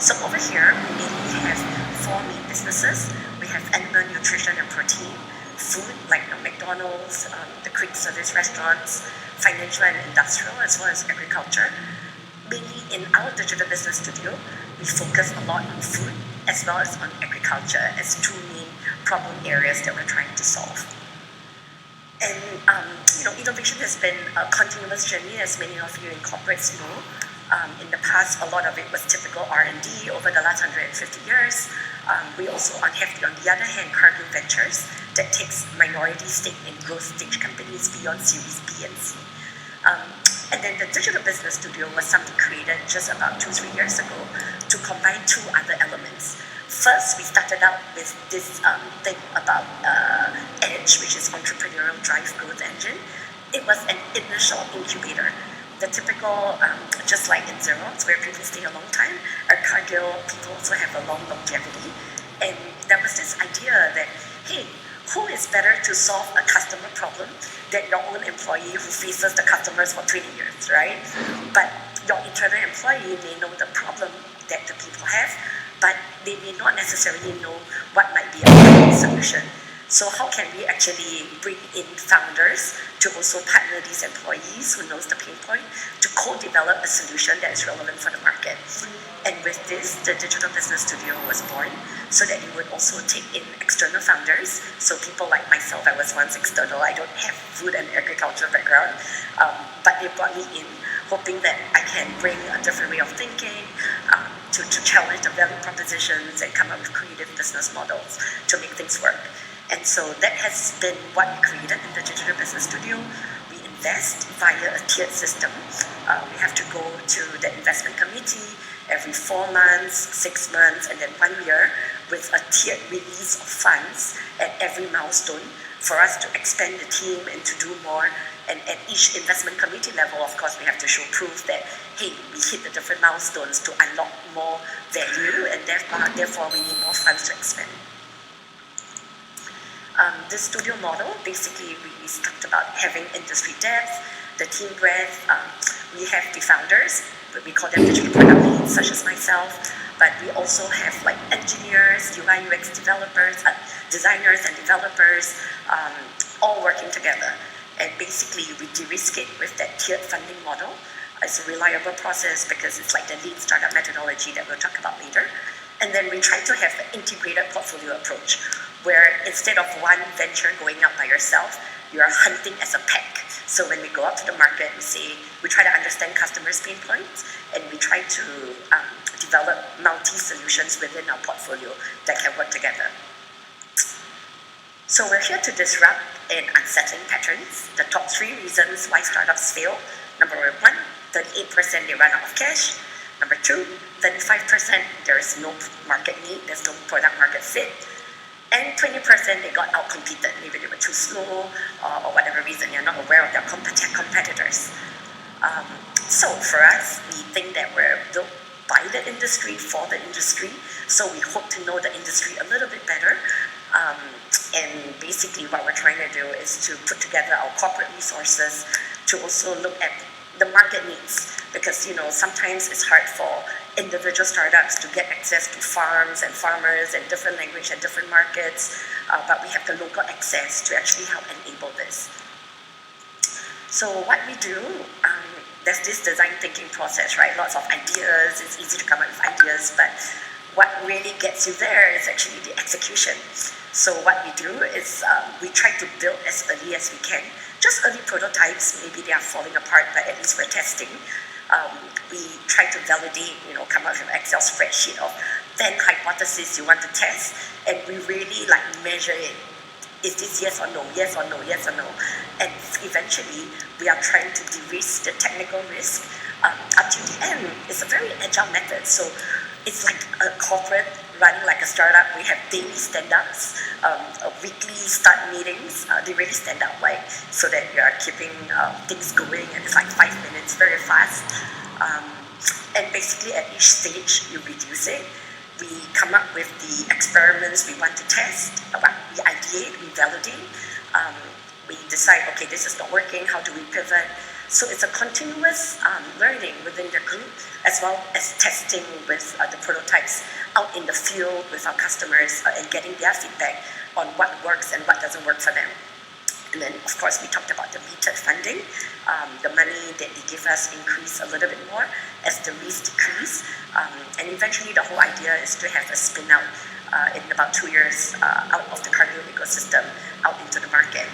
So over here, we mainly have 4 main businesses. We have animal nutrition and protein, food like McDonald's, the quick service restaurants, financial and industrial, as well as agriculture. Mainly in our digital business studio, we focus a lot on food as well as on agriculture as 2 main problem areas that we're trying to solve. And innovation has been a continuous journey, as many of you in corporates know. In the past, a lot of it was typical R&D over the last 150 years. We also have, on the other hand, Cargill Ventures that takes minority stake in growth stage companies beyond Series B and C. And then the Digital Business Studio was something created just about 2-3 years ago to combine two other elements. First, we started out with this thing about EDGE, which is Entrepreneurial Drive Growth Engine. It was an initial incubator. The typical, just like in Xerox, where people stay a long time, at Cargill, people also have a long longevity. And there was this idea that, hey, who is better to solve a customer problem than your own employee who faces the customers for 20 years, right? But your internal employee may know the problem that the people have, but they may not necessarily know what might be a solution. So how can we actually bring in founders to also partner these employees who knows the pain point to co-develop a solution that is relevant for the market? And with this, the Digital Business Studio was born so that it would also take in external founders. So people like myself, I was once external, I don't have food and agriculture background, but they brought me in hoping that I can bring a different way of thinking, to challenge the value propositions and come up with creative business models to make things work. And so that has been what we created in the Digital Business Studio. We invest via a tiered system. We have to go to the investment committee every 4 months, 6 months, and then 1 year with a tiered release of funds at every milestone for us to expand the team and to do more. And at each investment committee level, of course, we have to show proof that, hey, we hit the different milestones to unlock more value, and therefore we need more funds to expand. This studio model, basically, we talked about having industry depth, the team breadth. We have the founders, but we call them digital product leads, such as myself. But we also have like engineers, UI UX developers, designers and developers, all working together. And basically, we de-risk it with that tiered funding model. It's a reliable process because it's like the lean startup methodology that we'll talk about later. And then we try to have an integrated portfolio approach, where instead of one venture going out by yourself, you are hunting as a pack. So when we go out to the market, we try to understand customers' pain points, and we try to develop multi-solutions within our portfolio that can work together. So we're here to disrupt and unsettling patterns. The top 3 reasons why startups fail. Number 1, 38% they run out of cash. Number 2, 35% there is no market need, there's no product market fit. And 20% they got out-competed. Maybe they were too slow or whatever reason, you're not aware of their competitors. So for us, we think that we're built by the industry, for the industry. So we hope to know the industry a little bit better. And basically what we're trying to do is to put together our corporate resources to also look at the market needs. Because, sometimes it's hard for individual startups to get access to farms and farmers and different language and different markets, but we have the local access to actually help enable this. So what we do, there's this design thinking process, right? Lots of ideas, it's easy to come up with ideas, but what really gets you there is actually the execution. So what we do is we try to build as early as we can, just early prototypes, maybe they are falling apart, but at least we're testing. We try to validate, come up with an Excel spreadsheet of 10 hypotheses you want to test, and we really measure it. Is this yes or no, yes or no, yes or no? And eventually, we are trying to de-risk the technical risk until the end. It's a very agile method. So it's like a corporate running like a startup. We have daily stand-ups, weekly start meetings. They really stand out, so that you are keeping things going, and it's like 5 minutes, very fast. And basically at each stage, you reduce it. We come up with the experiments we want to test. We ideate, we validate. We decide, okay, this is not working. How do we pivot? So it's a continuous learning within the group, as well as testing with the prototypes out in the field with our customers and getting their feedback on what works and what doesn't work for them. And then, of course, we talked about the metered funding. The money that they give us increase a little bit more as the risk decrease. And eventually, the whole idea is to have a spin out in about 2 years out of the Cargill ecosystem out into the market.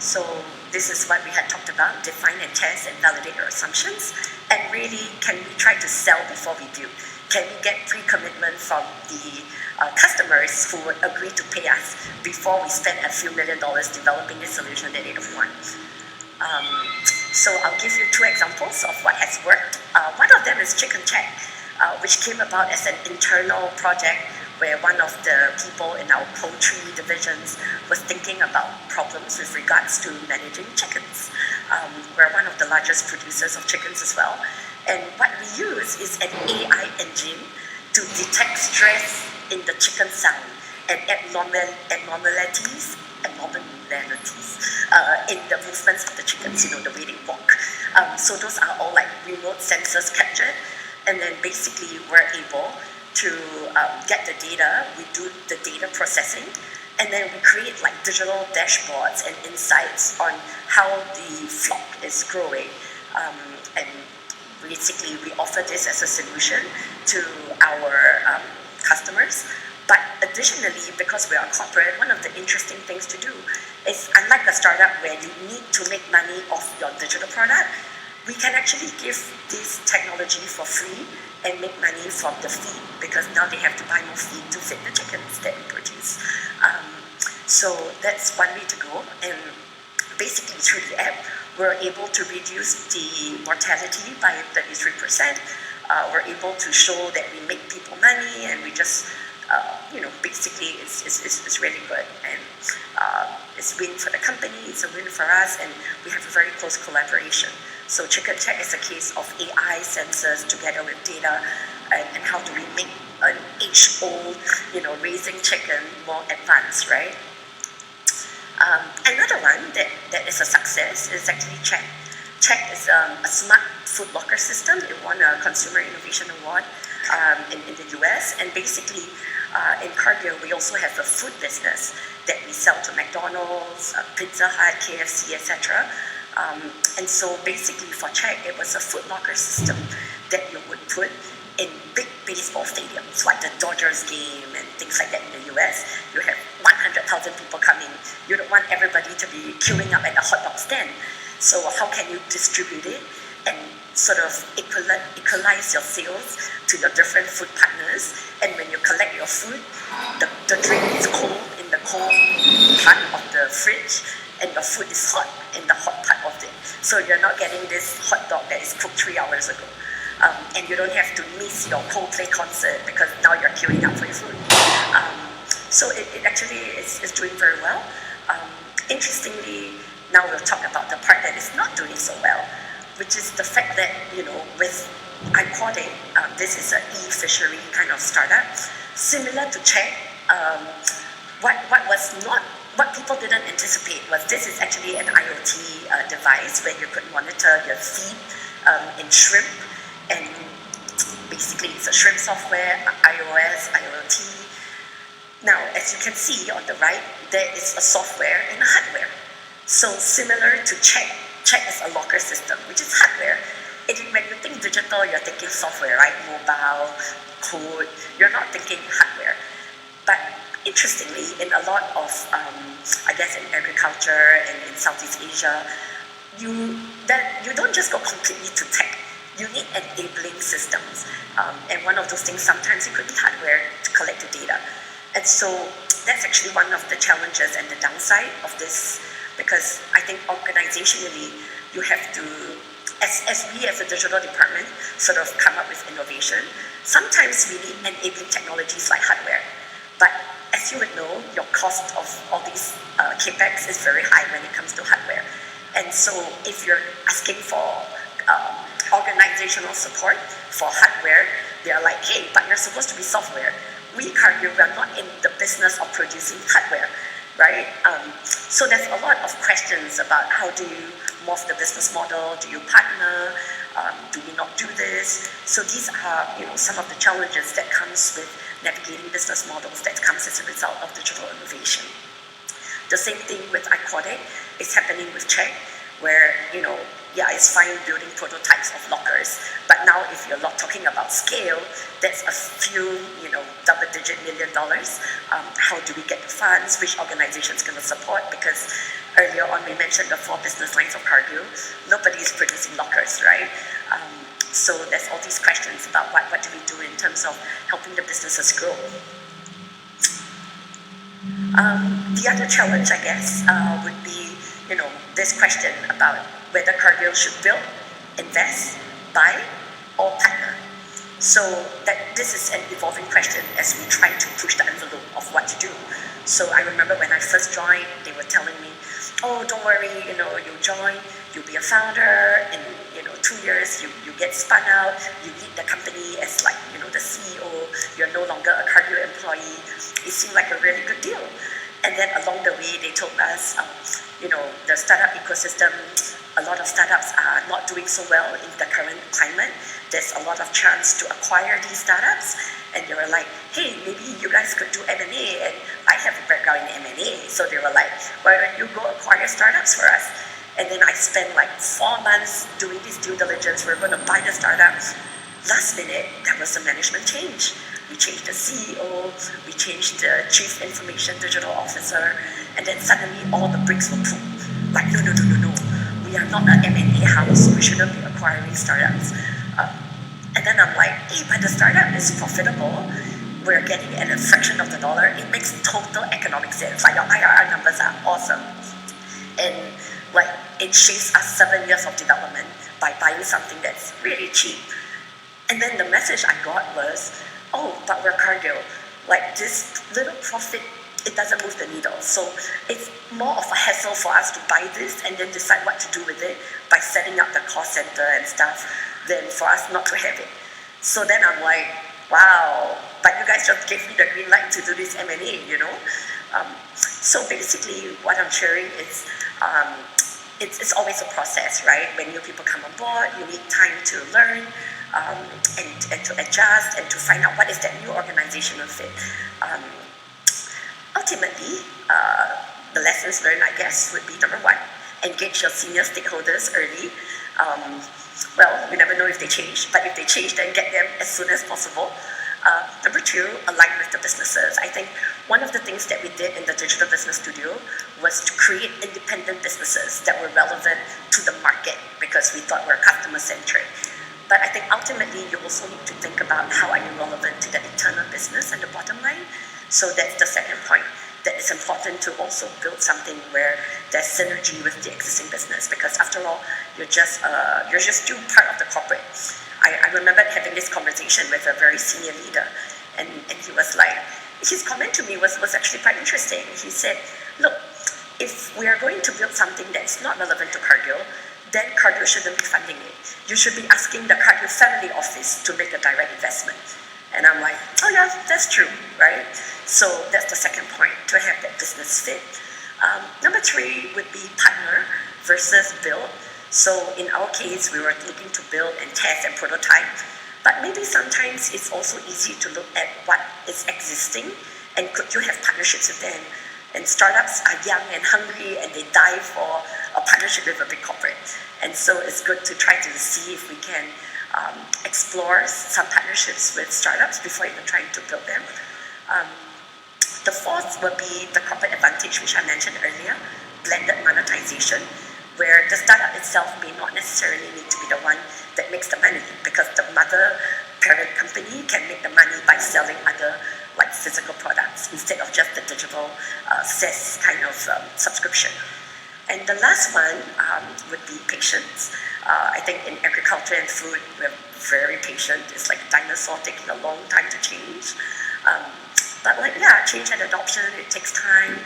So this is what we had talked about: define and test and validate our assumptions. And really, can we try to sell before we build? Can we get pre-commitment from the customers who would agree to pay us before we spend a few $1 million developing a solution that they don't want? Um, so I'll give you two examples of what has worked. One of them is Chicken Check, which came about as an internal project where one of the people in our poultry divisions was thinking about problems with regards to managing chickens. We're one of the largest producers of chickens as well. And what we use is an AI engine to detect stress in the chicken sound and abnormalities in the movements of the chickens, the way they walk. So those are all like remote sensors captured, and then basically we're able to get the data, we do the data processing, and then we create like digital dashboards and insights on how the flock is growing. And basically we offer this as a solution to our customers. But additionally, because we are corporate, one of the interesting things to do is, unlike a startup where you need to make money off your digital product, we can actually give this technology for free and make money from the feed, because now they have to buy more feed to feed the chickens that we produce. So that's one way to go. And basically through the app, we're able to reduce the mortality by 33%. We're able to show that we make people money, and we just basically it's really good, and it's a win for the company, it's a win for us, and we have a very close collaboration. So Chicken Check is a case of AI sensors together with data, and how do we make an age-old, raising chicken more advanced, right? Another one that is a success is actually Check. Check is a smart food locker system. It won a Consumer Innovation Award in the US, and basically in Cargill we also have a food business that we sell to McDonald's, Pizza Hut, KFC, etc. And so basically for Check, it was a food locker system that you would put in big baseball stadiums, like the Dodgers game and things like that in the US. You have 100,000 people coming. You don't want everybody to be queuing up at the hot dog stand. So how can you distribute it and sort of equalize your sales to your different food partners? And when you collect your food, the drink is cold in the cold part of the fridge, and your food is hot in the hot part of it. So you're not getting this hot dog that is cooked 3 hours ago. And you don't have to miss your Coldplay concert because now you're queuing up for your food. So it actually is doing very well. Interestingly, now we'll talk about the part that is not doing so well, which is the fact that, with Aquatic, this is an e-fishery kind of startup, similar to Check. What people didn't anticipate was this is actually an IoT device where you could monitor your feed in shrimp, and basically it's a shrimp software, iOS, IoT. Now, as you can see on the right, there is a software and a hardware. So similar to Check, Check is a locker system, which is hardware. When you think digital, you're thinking software, right? Mobile, code, you're not thinking hardware. But interestingly, in a lot of, in agriculture and in Southeast Asia, you don't just go completely to tech. You need enabling systems. And one of those things, sometimes it could be hardware to collect the data. And so that's actually one of the challenges and the downside of this, because I think organizationally, you have to, as we as a digital department sort of come up with innovation, sometimes we need enabling technologies like hardware. But as you would know, your cost of all these capex is very high when it comes to hardware. And so if you're asking for organizational support for hardware, they're like, hey, but you're supposed to be software. We are not in the business of producing hardware, right? So there's a lot of questions about how do you morph the business model? Do you partner? Do we not do this? So these are, some of the challenges that comes with navigating business models that comes as a result of digital innovation. The same thing with Aquatic is happening with Check, where, it's fine building prototypes of lockers, but now if you're not talking about scale, that's a few, double-digit $1 million. How do we get the funds? Which organization is going to support? Because earlier on we mentioned the 4 business lines of Cargill. Nobody is producing lockers, right? So there's all these questions about what do we do in terms of helping the businesses grow. The other challenge, I guess, would be this question about whether cardio should build, invest, buy, or partner. So that this is an evolving question as we try to push the envelope of what to do. So I remember when I first joined, they were telling me, oh, don't worry, you join, you'll be a founder, in 2 years you get spun out, you lead the company as the CEO, you're no longer a cardio employee. It seemed like a really good deal. And then along the way, they told us, the startup ecosystem, a lot of startups are not doing so well in the current climate. There's a lot of chance to acquire these startups. And they were like, hey, maybe you guys could do M&A. And I have a background in M&A. So they were like, why don't you go acquire startups for us? And then I spent 4 months doing this due diligence. We're going to buy the startup. Last minute, there was a management change. We changed the CEO, we changed the Chief Information Digital Officer, and then suddenly all the bricks were pulled. No. We are not an M&A house. We shouldn't be acquiring startups. And then I'm like, hey, but the startup is profitable. We're getting at a fraction of the dollar. It makes total economic sense. Your IRR numbers are awesome. And it shaves us 7 years of development by buying something that's really cheap. And then the message I got was, oh, but we're cardio. This little profit, it doesn't move the needle. So it's more of a hassle for us to buy this and then decide what to do with it by setting up the call center and stuff than for us not to have it. So then I'm like, wow, but you guys just gave me the green light to do this M&A, So basically what I'm sharing is it's always a process, right? When new people come on board, you need time to learn, and to adjust and to find out what is that new organizational fit. Ultimately, the lessons learned, I guess, would be number 1, engage your senior stakeholders early. We never know if they change, but if they change, then get them as soon as possible. Number 2, align with the businesses. I think one of the things that we did in the Digital Business Studio was to create independent businesses that were relevant to the market because we thought we're customer-centric. But I think ultimately you also need to think about how are you relevant to the internal business and the bottom line. So that's the second point, that it's important to also build something where there's synergy with the existing business, because after all, you're just still part of the corporate. I remember having this conversation with a very senior leader, and he was like, his comment to me was actually quite interesting. He said, look, if we are going to build something that's not relevant to cardio, then cardio shouldn't be funding it. You should be asking the cardio family office to make a direct investment. And I'm like, oh yeah, that's true, right? So that's the second point, to have that business fit. Number 3 would be partner versus build. So in our case, we were looking to build and test and prototype, but maybe sometimes it's also easy to look at what is existing and could you have partnerships with them. And startups are young and hungry and they die for a partnership with a big corporate. And so it's good to try to see if we can explore some partnerships with startups before even trying to build them. The fourth would be the corporate advantage, which I mentioned earlier, blended monetization, where the startup itself may not necessarily need to be the one that makes the money, because the mother parent company can make the money by selling other physical products instead of just the digital SaaS kind of subscription. And the last one would be patience. I think in agriculture and food, we're very patient. It's like a dinosaur taking a long time to change. But change and adoption, it takes time.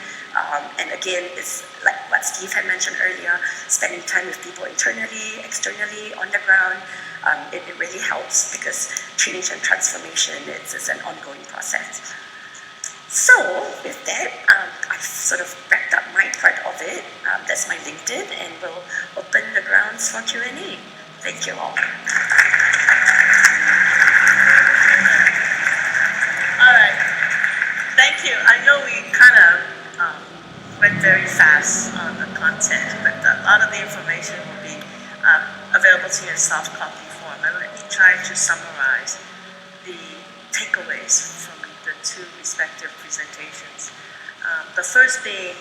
And again, it's like what Steve had mentioned earlier, spending time with people internally, externally, on the ground. It really helps because change and transformation is an ongoing process. So with that, I've sort of wrapped up my part of it. That's my LinkedIn, and we'll open the grounds for Q&A. Thank you all. All right. Thank you. I know we kind of went very fast on the content, but a lot of the information will be available to you in soft copy form. And let me try to summarize the takeaways from the 2 respective presentations. The first being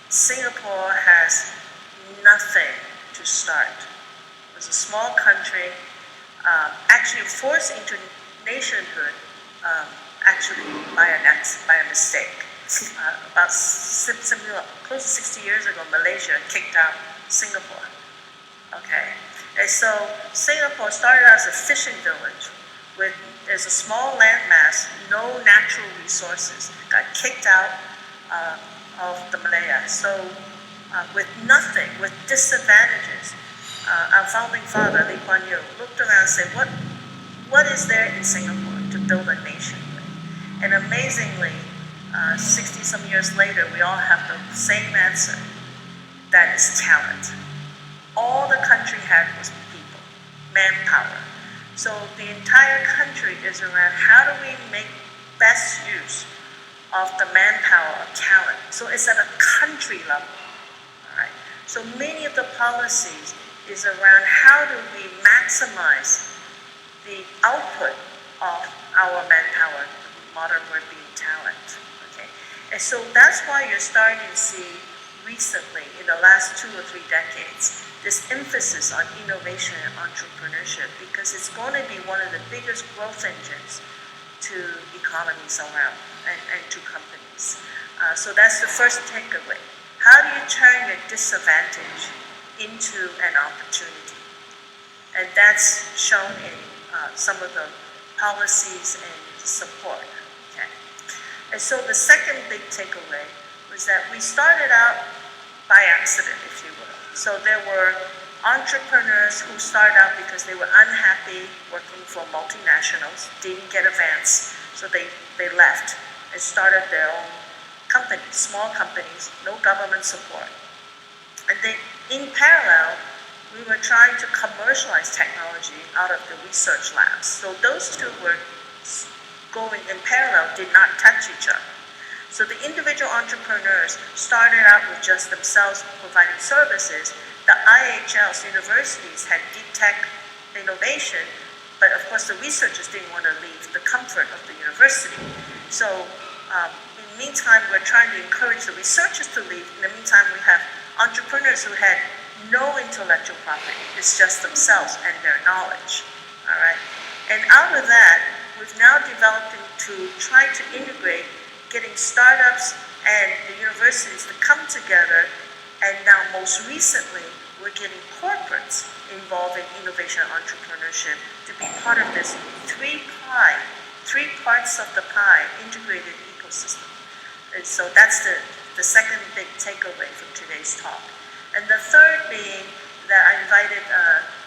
Singapore has nothing to start. It's a small country, actually forced into nationhood, actually by a mistake. About close to 60 years ago, Malaysia kicked out Singapore. Okay, and so Singapore started as a fishing village with there's a small landmass, no natural resources, got kicked out of the Malaya. So with nothing, with disadvantages, our founding father, Lee Kuan Yew, looked around and said, what is there in Singapore to build a nation with? And amazingly, 60 some years later, we all have the same answer. That is talent. All the country had was people, manpower. So the entire country is around how do we make best use of the manpower of talent. So it's at a country level. All right. So many of the policies is around how do we maximize the output of our manpower, modern word being talent. Okay. And so that's why you're starting to see recently, in the last 2 or 3 decades, this emphasis on innovation and entrepreneurship, because it's going to be one of the biggest growth engines to economies around and to companies. So that's the first takeaway. How do you turn your disadvantage into an opportunity? And that's shown in some of the policies and support. Okay. And so the second big takeaway was that we started out by accident, if you will. So there were entrepreneurs who started out because they were unhappy working for multinationals, didn't get advance, so they left and started their own companies, small companies, no government support. And then in parallel, we were trying to commercialize technology out of the research labs. So those two were going in parallel, did not touch each other. So the individual entrepreneurs started out with just themselves providing services. The IHLs, universities, had deep tech innovation, but of course the researchers didn't want to leave the comfort of the university. So in the meantime, we're trying to encourage the researchers to leave. In the meantime, we have entrepreneurs who had no intellectual property. It's just themselves and their knowledge. All right. And out of that, we've now developed to try to integrate getting startups and the universities to come together, and now most recently, we're getting corporates involved in innovation and entrepreneurship to be part of this three parts of the pie integrated ecosystem. And so that's the second big takeaway from today's talk. And the third being that I invited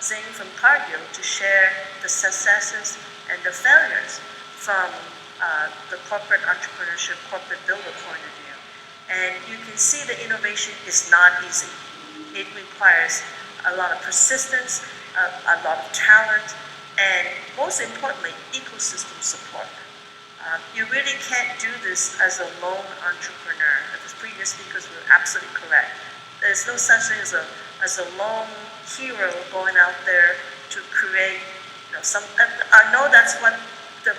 Zing from Cargill to share the successes and the failures from the corporate entrepreneurship, corporate builder point of view. And you can see the innovation is not easy. It requires a lot of persistence, a lot of talent, and most importantly, ecosystem support. You really can't do this as a lone entrepreneur. The previous speakers were absolutely correct. There's no such thing as a lone hero going out there to create, some. I know that's what the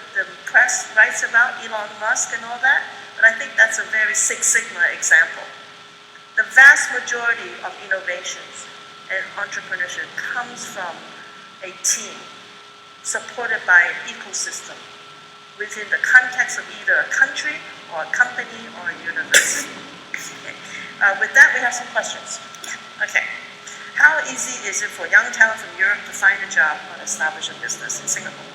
press writes about Elon Musk and all that, but I think that's a very Six Sigma example. The vast majority of innovations and entrepreneurship comes from a team supported by an ecosystem within the context of either a country or a company or a university. Okay. With that, we have some questions. Okay. How easy is it for young talent from Europe to find a job or establish a business in Singapore?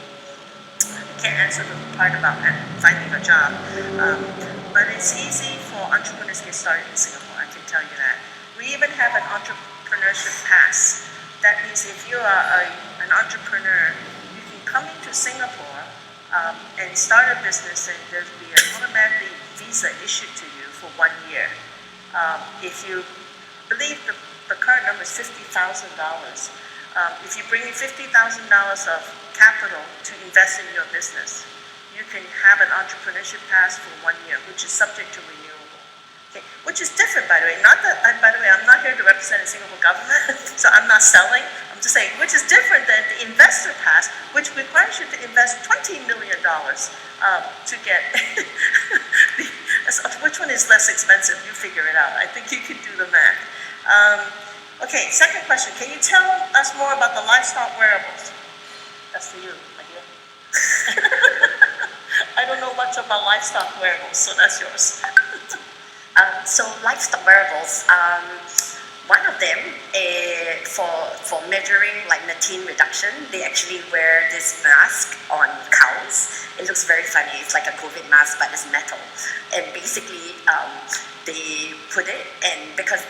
Can't answer the part about finding a job, but it's easy for entrepreneurs to get started in Singapore, I can tell you that. We even have an entrepreneurship pass. That means if you are an entrepreneur, you can come into Singapore and start a business, and there'll be an automatic visa issued to you for 1 year. If you believe the current number is $50,000, if you bring in $50,000 of capital to invest in your business, you can have an entrepreneurship pass for 1 year, which is subject to renewable. Okay. Which is different, by the way. By the way, I'm not here to represent the Singapore government, so I'm not selling. I'm just saying, which is different than the investor pass, which requires you to invest $20 million to get. Which one is less expensive? You figure it out. I think you can do the math. Okay, second question. Can you tell us more about the livestock wearables? That's for you, my dear. I don't know much about livestock wearables, so that's yours. So livestock wearables, one of them for measuring like methane reduction, they actually wear this mask on cows. It looks very funny. It's like a COVID mask, but it's metal. And basically, they put it, and because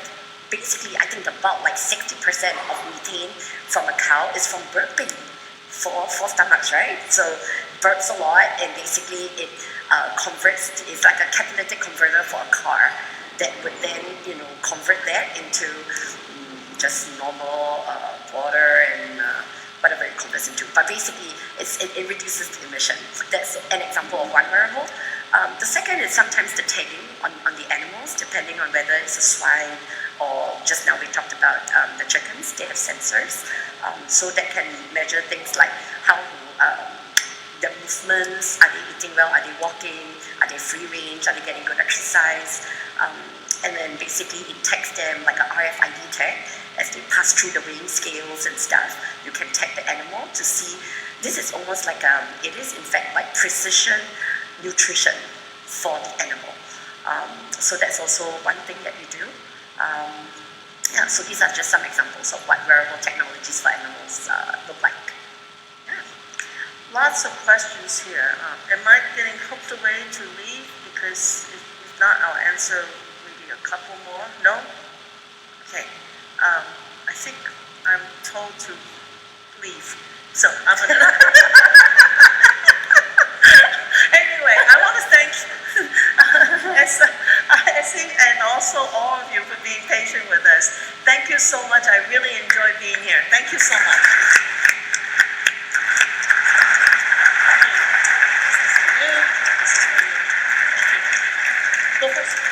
basically I think about like 60% of methane from a cow is from burping for stomachs, right? So burps a lot, and basically it converts. It's like a catalytic converter for a car that would then convert that into just normal water and whatever it converts into. But basically, it reduces the emission. That's an example of one wearable. The second is sometimes the tagging on the animals, depending on whether it's a swine or just now we talked about the chickens. They have sensors, so that can measure things like how the movements, are they eating well, are they walking, are they free range, are they getting good exercise, and then basically it tags them like a RFID tag as they pass through the weighing scales and stuff. You can tag the animal to see. This is almost like it is in fact like precision nutrition for the animal. So that's also one thing that we do. Yeah, so these are just some examples of what wearable technologies for animals look like. Lots of questions here. Am I getting hooked away to leave? Because if not, I'll answer maybe a couple more. No? Okay. I think I'm told to leave. So I'm gonna. Anyway, I want to thank Iese and also all of you for being patient with us. Thank you so much. I really enjoyed being here. Thank you so much. Go first.